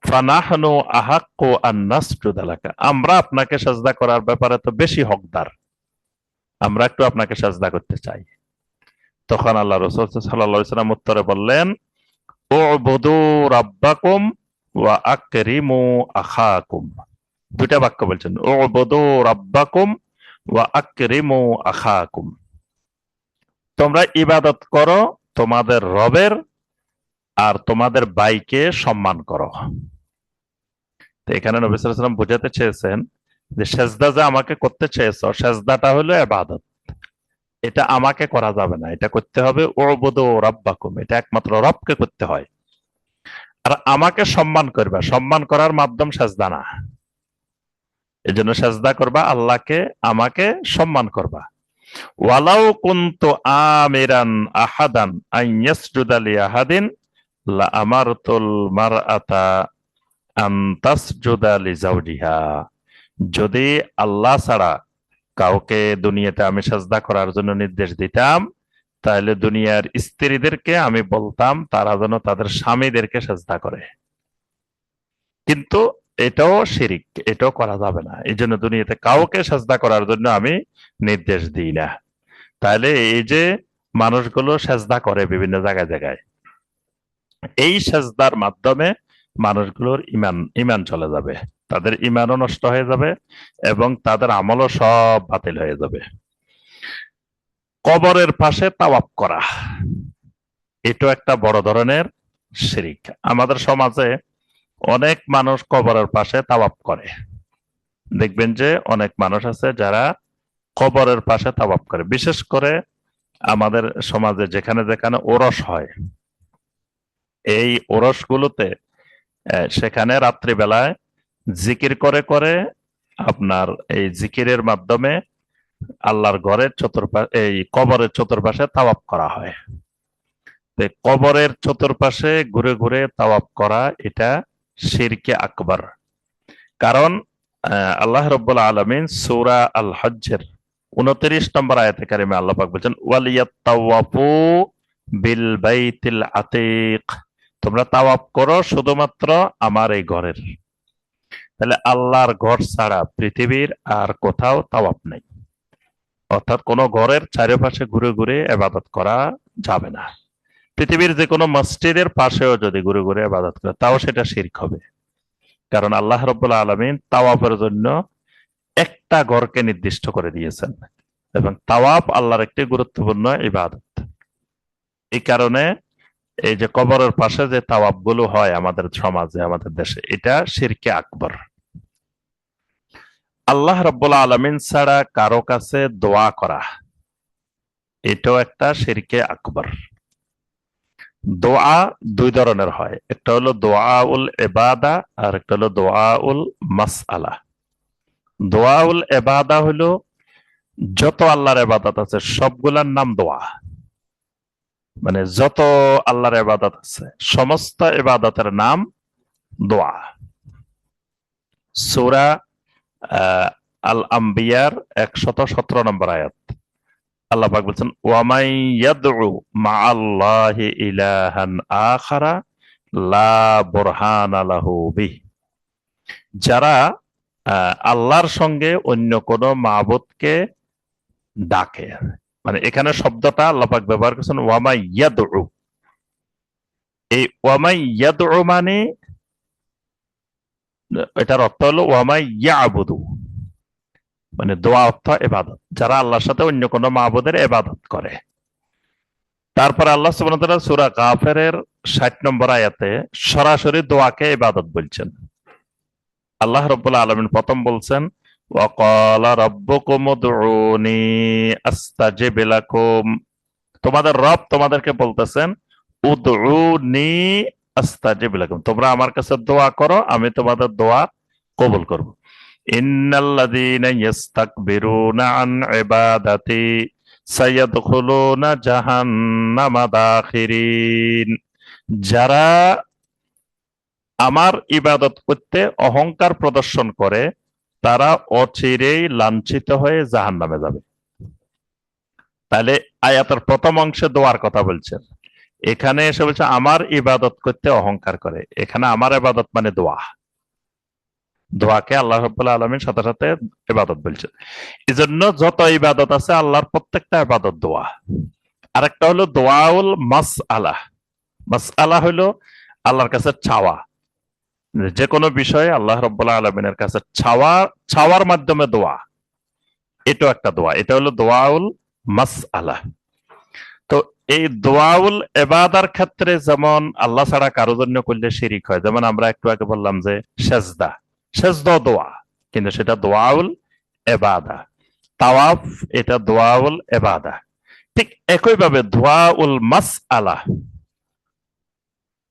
S1: ফানাহনু আহাক্কু আন নাসজুদা লাকা, আমরা আপনাকে সাজদা করার ব্যাপারে তো বেশি হকদার, আমরা একটু আপনাকে সাজদা করতে চাই। তখন আল্লাহ রাসূল সাল্লাল্লাহু আলাইহি ওয়াসাল্লাম উত্তরে বললেন, উবুদু রাব্বাকুম ওয়া আকরিমু আখাকুম। দুইটা বাক্য বলছেন, উবুদু রাব্বাকুম ওয়া আকরিমু আখাকুম। তোমরা ইবাদত করো তোমাদের রবের, আর তোমাদের ভাইকে সম্মান করো। তো এখানে নবী সাল্লাল্লাহু আলাইহি ওয়াসাল্লাম বুঝাতে চেয়েছেন যে সেজদা যে আমাকে করতে চেয়েছো, সেজদাটা হলো ইবাদত, এটা আমাকে করা যাবে না, এটা করতে হবে উবুদু রাব্বাকুম, এটা একমাত্র রবকে করতে হয়। আর আমাকে সম্মান করবা, সম্মান করার মাধ্যম সেজদা না। এই জন্য সেজদা করবা আল্লাহকে, আমাকে সম্মান করবা। ওয়ালাউ কুনতু আমিরান আহাদান আন ইয়াসজুদা লি আহাদিন লা আমারতুল মারআতা আন তাসজুদা লি যাওজিহা। যদি আল্লাহ ছাড়া কাউকে দুনিয়াতে আমি সাজদা করার জন্য নির্দেশ দিতাম, তাহলে দুনিয়ার স্ত্রীদেরকে আমি বলতাম তারা যেন তাদের স্বামীদেরকে সাজদা করে। কিন্তু এটাও শিরিক, এটাও করা যাবে না। এই জন্য দুনিয়াতে কাউকে সাজদা করার জন্য আমি নির্দেশ দিই না। তাহলে এই যে মানুষগুলো সাজদা করে বিভিন্ন জায়গায় জায়গায়, এই সাজদার মাধ্যমে মানুষগুলোর ইমান চলে যাবে, তাদের ইমানও নষ্ট হয়ে যাবে এবং তাদের আমলও সব বাতিল হয়ে যাবে। কবরের পাশে তাওয়াফ করা, এটাও একটা বড় ধরনের শিরিক। আমাদের সমাজে অনেক মানুষ কবরের পাশে তাওয়াফ করে। দেখবেন যে অনেক মানুষ আছে যারা কবরের পাশে তাওয়াফ করে। বিশেষ করে আমাদের সমাজে যেখানে যেখানে ওরস হয়, এই ওরস গুলোতে সেখানে রাত্রিবেলায় জিকির করে করে আপনার এই জিকিরের মাধ্যমে আল্লাহর ঘরের চতুর্পাশে, এই কবরের চতুর্পাশে তাওয়াফ করা হয়। কবরের চতুর্পাশে ঘুরে ঘুরে তাওয়াফ করা এটা শিরকে আকবার। কারণ আল্লাহ রাব্বুল আলামিন সূরা আল হজ্জের 29 নম্বর আয়াতে কারিমে আল্লাহ পাক বলেছেন, ওয়ালিয়াতাওয়াফু বিল বাইতিল আতিক, তোমরা তাওয়াফ করো শুধুমাত্র আমার এই ঘরের। তাহলে আল্লাহর ঘর ছাড়া পৃথিবীর আর কোথাও তাওয়াফ নেই, অর্থাৎ কোন ঘরের চারিপাশে ঘুরে ঘুরে ইবাদত করা যাবে না। পৃথিবীর যে কোনো মসজিদের পাশেও যদি ঘুরে ঘুরে ইবাদত করে তাও সেটা শিরক হবে। কারণ আল্লাহ রাব্বুল আলামিন তাওয়াফের জন্য একটা ঘরকে নির্দিষ্ট করে দিয়েছেন এবং তাওয়াফ আল্লাহর একটি গুরুত্বপূর্ণ ইবাদত। এই কারণে এই যে কবরের পাশে যে তাওয়াফ গুলো হয় আমাদের সমাজে, আমাদের দেশে, এটা শিরকে আকবার। আল্লাহ রাব্বুল আলামিন ছাড়া কারো কাছে দোয়া করা, এটাও একটা শিরকে আকবার। দোয়া দুই ধরনের হয়, একটা হলো দোয়াউল ইবাদা আর একটা হলো দোয়াউল মাসআলা। দোয়াউল ইবাদা হলো যত আল্লাহর ইবাদত আছে সবগুলার নাম দোয়া, মানে যত আল্লাহর ইবাদত আছে সমস্ত ইবাদতের নাম দোয়া। সূরা আল আম্বিয়ার 117 নম্বর আয়াত আল্লাহ পাক বলেছেন, ওয়ামাই ইয়াদউ মাআল্লাহি ইলাহান আখারা লা বুরহানা লাহু বিহি। যারা আল্লাহর সঙ্গে অন্য কোন মাবুদকে ডাকে, মানে এখানে শব্দটা আল্লাহ পাক ব্যবহার করেছেন ওয়ামাই ইয়াদউ। এই ওয়ামাই ইয়াদউ মানে এটার অর্থ হলো ওয়ামাই ইয়াবুদু, মানে দোয়া অর্থ ইবাদত, যারা আল্লাহর সাথে অন্য কোনো মাবুদের ইবাদত করে। তারপরে আল্লাহ সুবহানাহু ওয়া তাআলা সূরা গাফিরের ৬০ নম্বর আয়াতে সরাসরি দোয়াকে ইবাদত বলছেন। আল্লাহ রাব্বুল আলামিন প্রথম বলছেন ওয়া ক্বালা রাব্বুকুম উদউনি আস্তাজিব লাকুম, তোমাদের রব তোমাদেরকে বলতেছেন উদউনি আস্তাজিব লাকুম, তোমরা আমার কাছে দোয়া করো, আমি তোমাদের দোয়া কবুল করব। ইন্নাল্লাযীনা ইস্তাকবিরুনা আন ইবাদাতি সায়াদখুলুনা জাহান্নামা দাখিরিন, যারা আমার ইবাদত করতে অহংকার প্রদর্শন করে তারা অচিরেই লাঞ্ছিত হয়ে জাহান্নামে যাবে। তাহলে আয়াতের প্রথম অংশে দোয়ার কথা বলছেন, এখানে এসে বলছে আমার ইবাদত করতে অহংকার করে। এখানে আমার ইবাদত মানে দোয়া, দোয়াকে আল্লাহ রাব্বুল আলামিন সাথে সাথে ইবাদত বলছেন। এই জন্য যত ইবাদত আছে আল্লাহর প্রত্যেকটা ইবাদত দোয়া। আরেকটা হলো দোয়াউল মাসআলা। মাসআলা হলো আল্লাহর কাছে চাওয়া, যে কোনো বিষয়ে আল্লাহ রাব্বুল আলামিনের কাছে চাওয়ার মাধ্যমে দোয়া, এটাও একটা দোয়া। এটা হলো দোয়াউল মাসআলা। তো এই দোয়াউল ইবাদার ক্ষেত্রে যেমন আল্লাহ ছাড়া কারো জন্য করলে শিরিক হয়, যেমন আমরা একটু আগে বললাম যে সেজদা, সেজদা দোয়া, কিন্তু সেটা দোয়াউল ইবাদা। তাওয়াফ, এটা দোয়াউল ইবাদা। ঠিক একইভাবে দোয়াউল মাসআলা,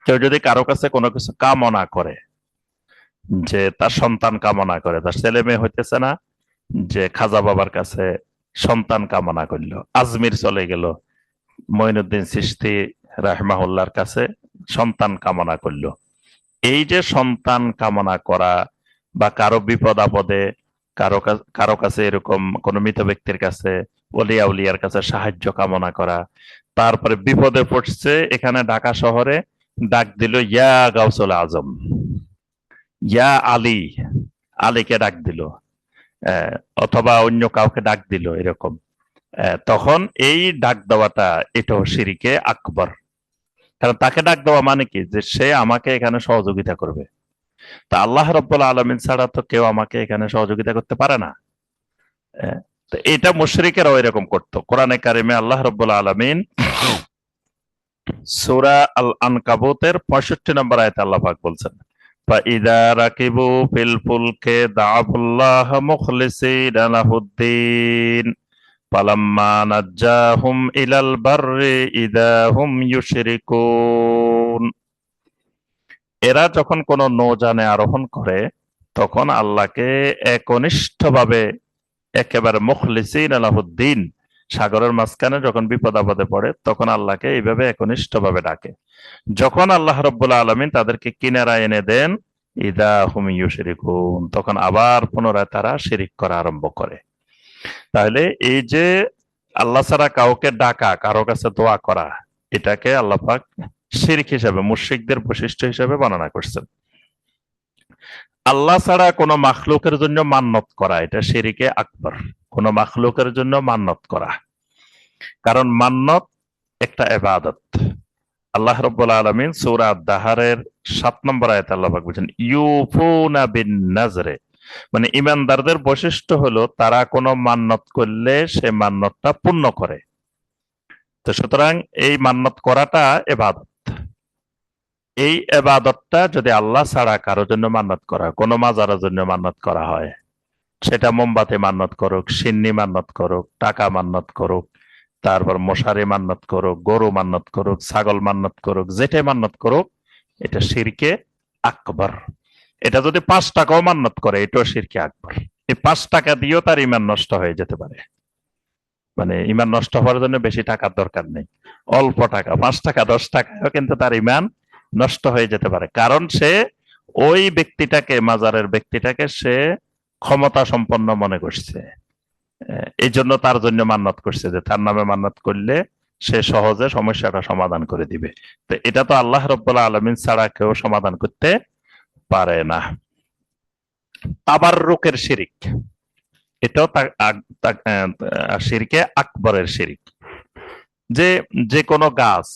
S1: কেউ যদি কারো কাছে কোনো কিছু কামনা করে, যে তার সন্তান কামনা করে, তার ছেলে মেয়ে হইতেছে না, যে খাজা বাবার কাছে সন্তান কামনা করলো, আজমির চলে গেল, মঈনুদ্দিন চিশতি রাহমাহুল্লাহর কাছে সন্তান কামনা করলো। এই যে সন্তান কামনা করা বা কারো বিপদ আপদে কারো কাছে এরকম কোন মৃত ব্যক্তির কাছে, ওলিয়া উলিয়ার কাছে সাহায্য কামনা করা, তারপরে বিপদে পড়ছে, এখানে ঢাকা শহরে ডাক দিল ইয়া গাউসুল আজম, ইয়া আলী, আলীকে ডাক দিল, অথবা অন্য কাউকে ডাক দিল, এরকম। তখন এই ডাক দেওয়াটা এটাও শিরকে আকবর। কারণ তাকে ডাক দেওয়া মানে কি, যে সে আমাকে এখানে সহযোগিতা করবে। তা আল্লাহ রাব্বুল আলামিন ছাড়া তো কেউ আমাকে এখানে সহযোগিতা করতে পারে না। তো এটা মুশরিকেরাও এরকম করতো। কোরআনে কারিমে আল্লাহ রাব্বুল আলামিন সূরা আল আনকাবুতের 65 নম্বর আয়াতে আল্লাহ পাক বলছেন ফাইদা রাকিবু ফিল ফুলকে দাআবুল্লাহ মুখলিসিনা লাহুদ্দিন ফালাম্মা নাজ্জাহুম ইলাল বাররি ইদা হুম ইউশরিকুন। এরা যখন কোন নৌযানে আরোহণ করে তখন আল্লাহকে একনিষ্ঠভাবে, একেবারে মুখলিসিনা লাহুদ্দিন, সাগরের মাঝখানে যখন বিপদ আপদে পড়ে তখন আল্লাহকে এইভাবে একনিষ্ঠভাবে ডাকে। যখন আল্লাহ রাব্বুল আলামিন তাদেরকে কিনারায় এনে দেন, ইদা হুম ইউশরিকুন, তখন আবার পুনরায় তারা শিরিক করা আরম্ভ করে। তাহলে এই যে আল্লাহ ছাড়া কাউকে ডাকা, কারো কাছে দোয়া করা, এটাকে আল্লাহ পাক শিরক হিসাবে, মুশরিকদের বৈশিষ্ট্য হিসাবে বর্ণনা করছেন। আল্লাহ ছাড়া কোনো মাখলুকের জন্য মান্নত করা, এটা শিরকে আকবর। কোনো মাখলুকের জন্য মান্নত করা, কারণ মান্নত একটা ইবাদত। আল্লাহ রাব্বুল আলামিন সূরা আদ-দাহারের ৭ নম্বর আয়াতে আল্লাহ পাক বলেন ইউফুনা বিন নাজরে, মানে ইমানদারদের বৈশিষ্ট্য হলো তারা কোনো মান্নত করলে সে মান্নতটা পূর্ণ করে। তো সুতরাং এই মান্নত করাটা ইবাদত। এই ইবাদতটা যদি আল্লাহ ছাড়া কারোর জন্য মান্নত করা, কোনো মাজারের জন্য মান্নত করা হয়, সেটা মোমবাতি মান্নত করুক, সিন্নি মান্নত করুক, টাকা মান্নত করুক, তারপর মশারি মান্নত করুক, গরু মান্নত করুক, ছাগল মান্নত করুক, যেটাই মান্নত করুক, এটা শিরকে আকবর। এটা যদি ৫ টাকাও মান্নত করে, এটাও শিরকে আকবর। এই ৫ টাকা দিয়েও তার ইমান নষ্ট হয়ে যেতে পারে। মানে ইমান নষ্ট হওয়ার জন্য বেশি টাকার দরকার নেই, অল্প টাকা, ৫ টাকা ১০ টাকাও কিন্তু তার ইমান নষ্ট হয়ে যেতে পারে। কারণ সে ওই ব্যক্তিটাকে, মাজারের ব্যক্তিটাকে সে ক্ষমতা সম্পন্ন মনে করছে, এই জন্য তার জন্য মান্নত করছে, যে তার নামে মান্নত করলে সে সহজে সমস্যাটা সমাধান করে দিবে। তো এটা তো আল্লাহ রাব্বুল আলামিন ছাড়া কেউ সমাধান করতে পারে না। তাবাররুকের শিরিক, এটাও শিরকে আকবরের শিরিক। যে যে কোনো গাছ,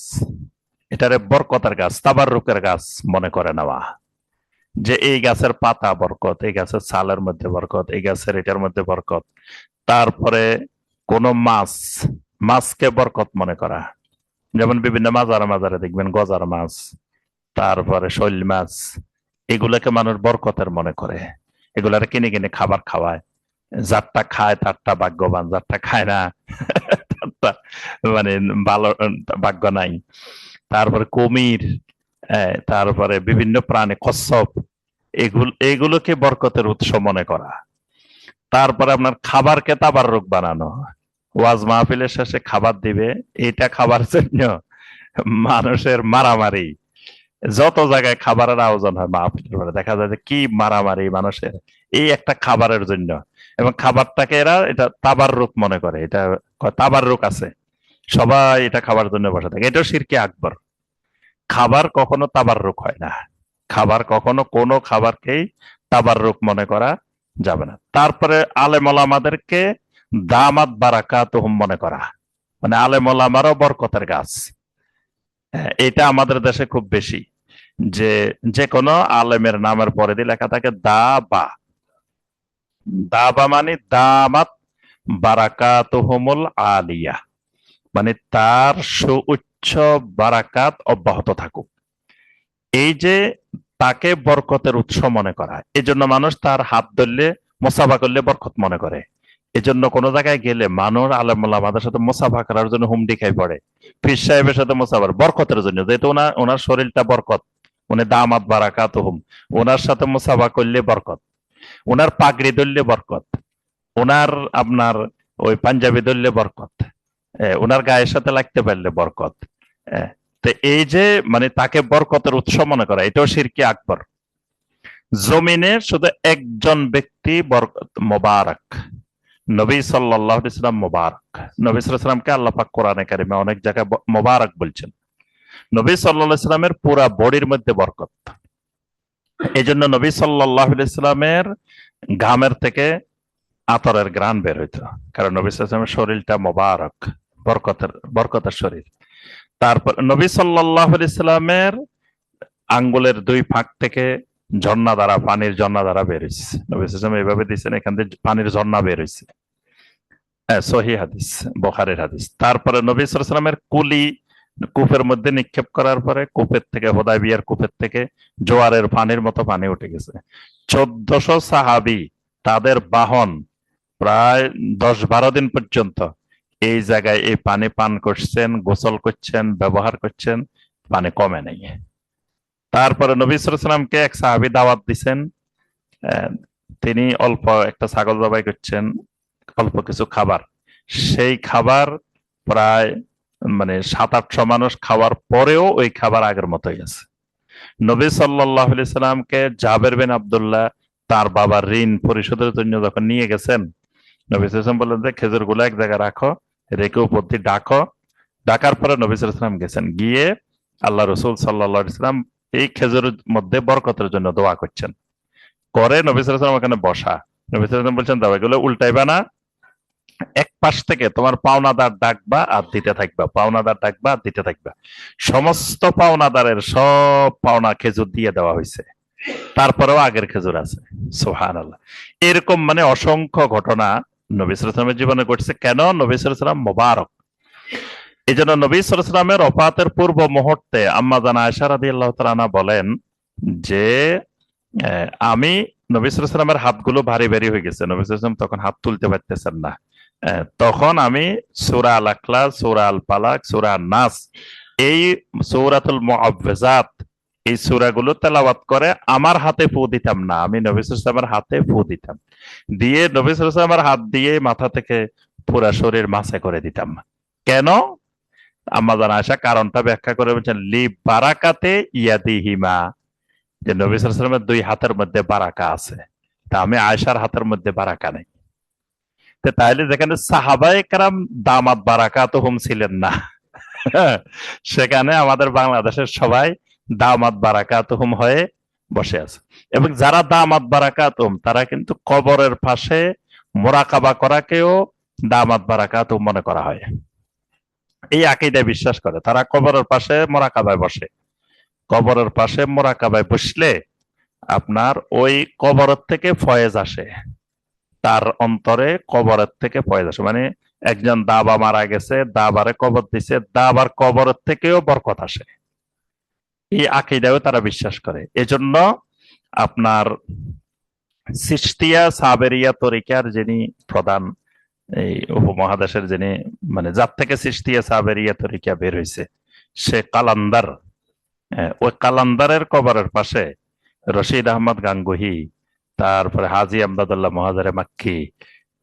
S1: এটারে বরকতের গাছ, তাবাররুকের গাছ মনে করে নেওয়া, যে এই গাছের পাতা বরকত, এই গাছের ছালের মধ্যে বরকত, এই গাছের এটার মধ্যে বরকত। তারপরে কোন মাছ, মাছকে বরকত মনে করা, যেমন বিভিন্ন মাজারে মাজারে দেখবেন গজার মাছ, তারপরে শৈল মাছ, এগুলোকে মানুষ বরকতের মনে করে, এগুলার কিনে কিনে খাবার খাওয়ায়। যারটা খায় তারটা ভাগ্যবান, যারটা খায় না তারটা মানে ভালো ভাগ্য নাই। তারপরে কুমির, তারপরে বিভিন্ন প্রাণী, কচ্ছপ, এগুলোকে বরকতের উৎস মনে করা। তারপরে আপনার খাবারকে তাবাররুক বানানো, ওয়াজ মাহফিলের শেষে খাবার দিবে, এটা খাবার জন্য মানুষের মারামারি, যত জায়গায় খাবারের আয়োজন হয় মাহফিলের পরে দেখা যায় যে কি মারামারি মানুষের এই একটা খাবারের জন্য। এবং খাবারটাকে এরা এটা তাবাররুক মনে করে, এটা তাবাররুক আছে, সবাই এটা খাবার জন্য বসে থাকে। এটাও শিরকে আকবর। খাবার কখনো তাবাররুক হয় না, খাবার কখনো কোনো খাবারকেই তাবাররুক মনে করা যাবে না। তারপরে আলেম ওলামাদেরকে দামাত বারাকাতুহুম মনে করা, মানে আলেম ওলামারও বরকতের গাছ। এটা আমাদের দেশে খুব বেশি, যে যে কোনো আলেমের নামের পরে দিয়ে লেখা থাকে দা বা। দা বা মানে দামাত বারাকাতুহুমুল আলিয়া, মানে তার সুউচ্চ বারাকাত অব্যাহত থাকুক। এই যে তাকে বরকতের উৎস মনে করা, এজন্য মানুষ তার হাত ধরলে মোসাফা করলে বরকত মনে করে। এজন্য কোনো জায়গায় গেলে মানুষ আলেম ওলামাদের সাথে মোসাফা করার জন্য হুমড়ি খাই পড়ে, পীর সাহেবের সাথে মোসাফার বরকতের জন্য, যেহেতু ওনার শরীরটা বরকত, উনি দামাত বারাকাতুহুম, ওনার সাথে মোসাফা করলে বরকত, ওনার পাগড়ি ধরলে বরকত, ওনার আপনার ওই পাঞ্জাবি ধরলে বরকত, ওনার গায়ের সাথে লাগতে পারলে বরকত। তো এই যে মানে তাকে বরকতের উৎস মনে করা, এটাও শিরকে আকবর। জমিনে শুধু একজন ব্যক্তি বরকত মোবারক, নবী সাল্লাল্লাহু আলাইহি ওয়াসাল্লাম মোবারক। নবী সাল্লাল্লাহু আলাইহি ওয়াসাল্লামকে আল্লাহ পাক কোরআনে কারিমে অনেক জায়গায় মোবারক বলছেন। নবী সাল্লাল্লাহু আলাইহি ওয়াসাল্লামের পুরা বডির মধ্যে বরকত। এই জন্য নবী সাল্লাল্লাহু আলাইহি ওয়াসাল্লামের ঘামের থেকে আতরের ঘ্রাণ বের হইতো, কারণ নবী সাল্লাল্লাহু আলাইহি ওয়াসাল্লামের শরীরটা মোবারক, বরকতের শরীর। তারপর নবী সাল্লাল্লাহু আলাইহি ওয়াসাল্লামের আঙ্গুলের দুই ফাঁক থেকে ঝর্ণা দ্বারা, পানির ঝর্ণা দ্বারা বের হয়েছে। নবী সাল্লাল্লাহু আলাইহি ওয়াসাল্লাম এইভাবে দিচ্ছেন, এখান থেকে পানির ঝর্ণা বের হয়েছে। হ্যাঁ, সহি হাদিস, বুখারীর হাদিস। তারপরে নবী সাল্লাল্লাহু আলাইহি ওয়াসাল্লামের কুলি কূপের মধ্যে নিক্ষেপ করার পরে কূপের থেকে, হুদায়বিয়ার কূপের থেকে জোয়ারের পানির মতো পানি উঠে গেছে। 1400 সাহাবী তাদের বাহন প্রায় 10-12 দিন পর্যন্ত এই জায়গায় এই পানি পান করছেন, গোসল করছেন, ব্যবহার করছেন, পানি কমে নেই। তারপরে নবী সাল্লাল্লাহু আলাইহি ওয়াসাল্লামকে এক সাহাবী দাওয়াত দিছেন, তিনি অল্প একটা ছাগল জবাই করছেন, অল্প কিছু খাবার, সেই খাবার প্রায় মানে 700-800 মানুষ খাওয়ার পরেও ওই খাবার আগের মতোই আছে। নবী সাল্লাল্লাহু আলাইহি সাল্লামকে জাবের বিন আব্দুল্লাহ তার বাবার ঋণ পরিশোধের জন্য যখন নিয়ে গেছেন, নবী সাল্লাল্লাহু আলাইহি সাল্লাম বললেন যে খেজুরগুলো এক জায়গায় রাখো, রেখে উপর দিয়ে ডাকো। ডাকার পরে নবী সাল্লাল্লাহু আলাইহি সাল্লাম গেছেন, গিয়ে আল্লাহ রাসূল সাল্লাল্লাহু আলাইহি সাল্লাম এই খেজুরের মধ্যে বরকতের জন্য দোয়া করছেন। করে নবী সাল্লাল্লাহু আলাইহি সাল্লাম ওখানে বসা, নবী সাল্লাল্লাহু আলাইহি সাল্লাম বলছেন দাও এগুলো উল্টাইবা না, এক পাশ থেকে তোমার পাওনাদার ডাকবা আর দিতে থাকবা, পাওনাদার ডাকবা আর দিতে থাকবা। সমস্ত পাওনাদারের সব পাওনা খেজুর দিয়ে দেওয়া হয়েছে, তারপরেও আগের খেজুর আছে। সুবহানাল্লাহ। এরকম মানে অসংখ্য ঘটনা নবী সাল্লাল্লাহু আলাইহি ওয়াসাল্লামের জীবনে ঘটছে। কেন? নবী সাল্লাল্লাহু আলাইহি ওয়াসাল্লাম মোবারক। এই জন্য নবী সাল্লাল্লাহু আলাইহি ওয়াসাল্লামের ওফাতের পূর্ব মুহূর্তে আম্মা জান আয়েশা রাদিয়াল্লাহু তাআলা আনহা বলেন যে আমি, নবী সাল্লাল্লাহু আলাইহি ওয়াসাল্লামের হাতগুলো ভারী ভারী হয়ে গেছে, নবী সাল্লাল্লাহু আলাইহি ওয়াসাল্লাম তখন হাত তুলতে পারতেছেন না। তখন আমি সূরা আল ইখলাস, সূরা আল ফালাক, সূরা আন নাস, এই সূরাতুল মুআউযযাত, এই সূরাগুলো তেলাওয়াত করে আমার হাতে ফু দিতাম না, আমি নবী সাল্লাল্লাহু আলাইহি ওয়াসাল্লামের হাতে ফু দিতাম, দিয়ে নবী সাল্লাল্লাহু আলাইহি ওয়াসাল্লামের হাত দিয়ে মাথা থেকে পুরা শরীর মাসে করে দিতাম। কেন? আম্মা জান আয়েশা কারণটা ব্যাখ্যা করে বলছেন লি বারাকাতে ইয়াদিহিমা, যে নবী সাল্লাল্লাহু আলাইহি ওয়াসাল্লামের দুই হাতের মধ্যে বারাকা আছে, তা আমি আয়েশার হাতের মধ্যে বারাকা নেই। তাহলে যেখানে সাহাবায়ে কেরাম দামাত বারাকাতুহুম ছিলেন না, সেখানে আমাদের বাংলাদেশের সবাই দামাত বারাকাতুহুম হয়ে বসে আছে। এবং যারা দামাত বারাকাতুহুম তারা কিন্তু কবরের পাশে মোরাকাবা করাকেও দামাত বারাকাতুহুম মনে করা হয়। এই আকীদায় বিশ্বাস করে, তারা কবরের পাশে মোরাকাবায় বসে। কবরের পাশে মোরাকাবায় বসলে আপনার ওই কবরের থেকে ফয়েজ আসে, তার অন্তরে কবরের থেকে ফয়েজ আসে। মানে একজন দাবা মারা গেছে, দাবারে কবর দিছে, দাবার কবরের থেকেও বরকত আসে, এই আকীদাও তারা বিশ্বাস করে। এজন্য আপনার চিশতিয়া সাবেরিয়া তরিকার যিনি প্রধান, এই উপমহাদেশের যিনি, মানে যার থেকে চিশতিয়া সাবেরিয়া তরিকা বের হয়েছে, সে কালান্দার। ওই কালান্দারের কবরের পাশে রশিদ আহমদ গাঙ্গুহি, তারপরে হাজী আমদাদুল্লাহ মহাজারে মাক্কি,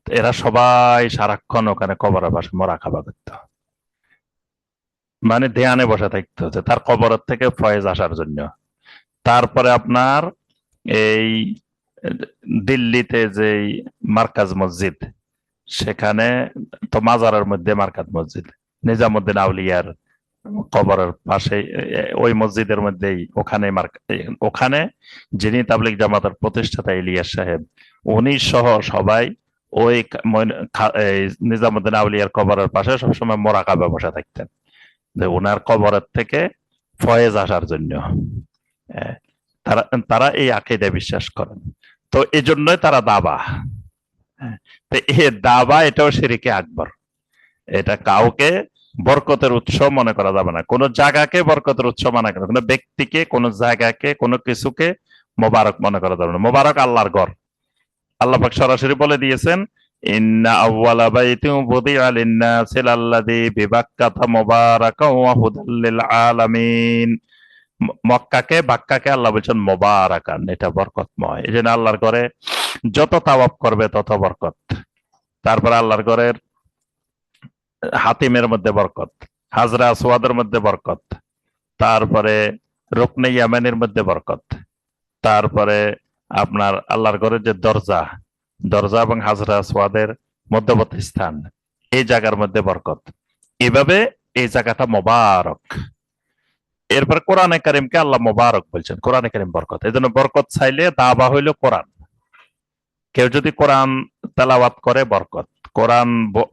S1: এরা সবাই সারাক্ষণ ওখানে কবরের পাশে মোরাকাবা করত, মানে ধ্যানে বসে থাকতে হচ্ছে তার কবরের থেকে ফয়েজ আসার জন্য। তারপরে আপনার এই দিল্লিতে যে মার্কাজ মসজিদ, সেখানে তো মাজারের মধ্যে মার্কাজ মসজিদ, নিজামুদ্দিন আউলিয়ার কবরের পাশে, ওই মসজিদের মধ্যেই ওখানে ওখানে যিনি তাবলিগ জামাতের প্রতিষ্ঠাতা ইলিয়াস সাহেব, উনি সহ সবাই ওই এই নিজামুদ্দিন আউলিয়ার কবরের পাশে সবসময় মোরাকাবে বসে থাকতেন, যে ওনার কবরের থেকে ফয়েজ আসার জন্য। তারা তারা এই আকীদায় বিশ্বাস করেন। তো এই জন্যই তারা দাবা। তো এই দাবা এটাও শিরকে আকবর। এটা কাউকে বরকতের উৎস মনে করা যাবে না, কোন জায়গাকে বরকতের উৎস মনে করা, কোনো ব্যক্তিকে, কোন জায়গাকে, কোনো কিছুকে মোবারক মনে করা যাবে না। মোবারক আল্লাহর ঘর। আল্লাহ পাক সরাসরি বলে দিয়েছেন, ইন্না আউওয়ালা বাইতিন বুদিআ লিন-নাসি লাল্লাযী বিবাক্কাতা মুবারাকান ওয়া হুদাল লিল আলামিন। মক্কাকে, বাক্কাকে আল্লাহ বলছেন মোবারাকান, এটা বরকতময়। এই জন্য আল্লাহর ঘরে যত তাওয়াফ করবে তত বরকত। তারপর আল্লাহর ঘরের হাতিমের মধ্যে বরকত, হাজরা আসওয়াদের মধ্যে বরকত, তারপরে রুকনে ইয়ামানের মধ্যে বরকত, তারপরে আপনার আল্লাহর ঘরের যে দরজা, দরজা এবং হাজরা আসওয়াদের মধ্যবর্তী স্থান, এই জায়গার মধ্যে বরকত। এভাবে এই জায়গাটা মোবারক। এরপর কোরআনে কারিমকে আল্লাহ মোবারক বলছেন, কোরআনে কারিম বরকত। এই জন্য বরকত চাইলে দাবা হইল কোরআন। কেউ যদি কোরআন তেলাওয়াত করে বরকত, কোরআন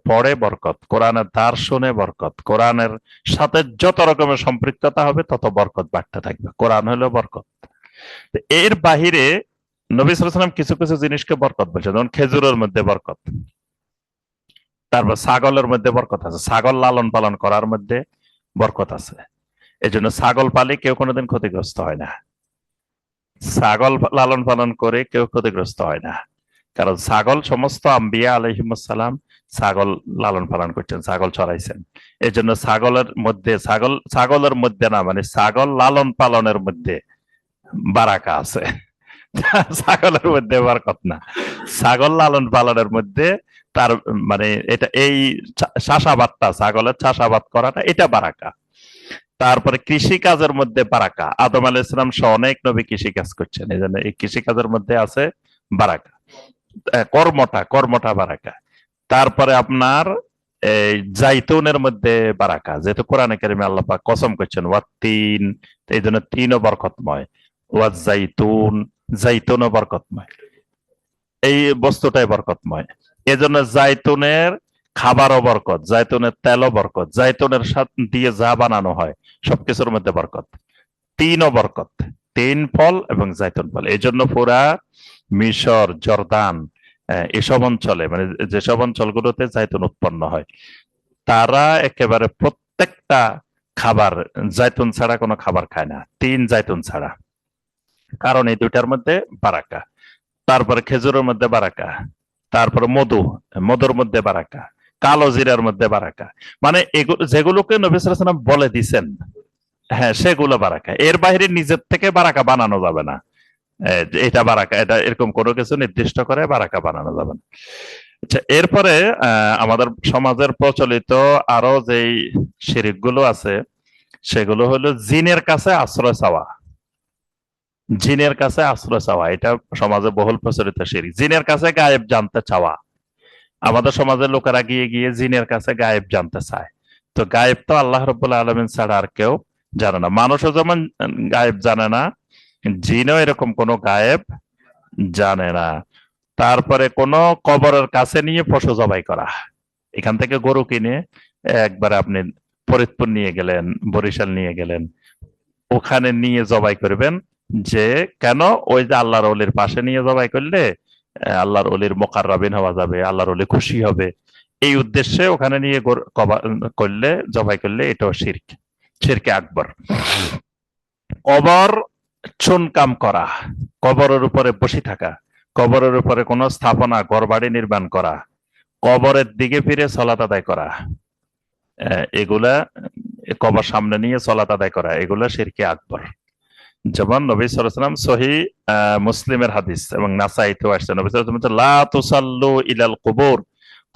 S1: পড়ে বরকত, কোরআনের দ্বার শুনে বরকত, কোরআনের সাথে যত রকমের সম্পৃক্ততা হবে তত বরকত বাড়তে থাকবে। কোরআন হলো বরকত। এর বাহিরে নবী সাল্লাল্লাহু আলাইহি ওয়াসাল্লাম কিছু কিছু জিনিসকে বরকত বলছে, যেমন খেজুরের মধ্যে বরকত, তারপর ছাগলের মধ্যে বরকত আছে, ছাগল লালন পালন করার মধ্যে বরকত আছে। এই জন্য ছাগল পালে কেউ কোনোদিন ক্ষতিগ্রস্ত হয় না, ছাগল লালন পালন করে কেউ ক্ষতিগ্রস্ত হয় না। কারণ ছাগল, সমস্ত আম্বিয়া আলাইহিমুস সালাম ছাগল লালন পালন করছেন, ছাগল চড়াইছেন। এই জন্য ছাগলের মধ্যে, ছাগলের মধ্যে না, মানে ছাগল লালন পালনের মধ্যে বারাকা আছে, ছাগলের মধ্যে বরকত না। ছাগল লালন পালনের মধ্যে তার মানে এটা, এই চাষাবাদটা, ছাগলের চাষাবাদ করাটা, এটা বারাকা। তারপরে কৃষি কাজের মধ্যে বারাকা। আদম আলাইহিস সালাম সহ অনেক নবী কৃষি কাজ করছেন, এই জন্য এই কৃষি কাজের মধ্যে আছে বারাকা। কর্মটা বারাকা। তারপরে আপনার এই জাইতুনের মধ্যে বারাকা, যেহেতু কোরআনে কারিমে আল্লাহ পাক কসম করছেন ওয়াত্তিন, এই জন্য তিনও বরকতময়। ওয়াজ জাইতুন, জাইতুনও বরকতময়, এই বস্তুটাই বরকতময়। এজন্য জাইতুনের খাবারও বরকত, জাইতুনের তেলও বরকত, জাইতুনের সাথে দিয়ে যা বানানো হয় সবকিছুর মধ্যে বরকত। তিনও বরকত, তিন ফল এবং জাইতুন ফল। এই জন্য পুরা মিশর, জর্দান, এসব অঞ্চলে, মানে যেসব অঞ্চলগুলোতে জাইতুন উৎপন্ন হয়, তারা একেবারে প্রত্যেকটা খাবার জাইতুন ছাড়া কোনো খাবার খায় না, তিন জাইতুন ছাড়া। কারণ এই দুইটার মধ্যে বারাকা। তারপরে খেজুরের মধ্যে বারাকা, তারপরে মধুর মধ্যে বারাকা, কালো জিরার মধ্যে বারাকা। মানে এগুলো যেগুলোকে নবী সাল্লাল্লাহু আলাইহি ওয়াসাল্লাম বলে দিছেন, হ্যাঁ, সেগুলো বারাকা। এর বাইরে নিজের থেকে বারাকা বানানো যাবে না। এটা বারাকা, এটা এরকম কোনো কিছু নির্দিষ্ট করে বারাকা বানানো যাবে না। আচ্ছা, এরপরে আমাদের সমাজের প্রচলিত আরো যেই শিরক গুলো আছে, সেগুলো হলো জিনের কাছে আশ্রয় চাওয়া। জিনের কাছে আশ্রয় চাওয়া, এটা সমাজে বহুল প্রচলিত শিরক। জিনের কাছে গায়েব জানতে চাওয়া। আমাদের সমাজের লোকেরা গিয়ে গিয়ে জিনের কাছে গায়েব জানতে চায়। তো গায়েব তো আল্লাহ রাব্বুল আলামিন ছাড়া আর কেউ জানে না। মানুষও যেমন গায়েব জানে না, জিনও এরকম কোনো গায়েব জানে না। তারপরে কোন কবরের কাছে নিয়ে পশু জবাই করা। এখান থেকে গরু কিনে একবার আপনি ফরিদপুর নিয়ে গেলেন, বরিশাল নিয়ে গেলেন, ওখানে নিয়ে জবাই করবেন, যে কেন ওই যে আল্লাহর ওলির পাশে নিয়ে জবাই করলে আল্লাহর ওলির মোকাররাবিন হওয়া যাবে, আল্লাহর ওলি খুশি হবে, এই উদ্দেশ্যে ওখানে নিয়ে করলে, জবাই করলে এটাও শিরক, শিরকে আকবর। কবর চুনকাম করা, কবরের উপরে বসে থাকা, কবরের উপরে কোনো স্থাপনা ঘরবাড়ি নির্মাণ করা, কবরের দিকে ফিরে সালাত আদায় করা, এগুলা কবর সামনে নিয়ে সালাত আদায় করা, এগুলা শিরকে আকবর। যেমন নবী সাল্লাল্লাহু আলাইহি ওয়াসাল্লাম সহিহ মুসলিমের হাদিস এবং নাসাইতেও আসছে, নবী সাল্লাল্লাহু আলাইহি ওয়াসাল্লাম বলেছেন, লা তুসাল্লু ইলাল কুবুর,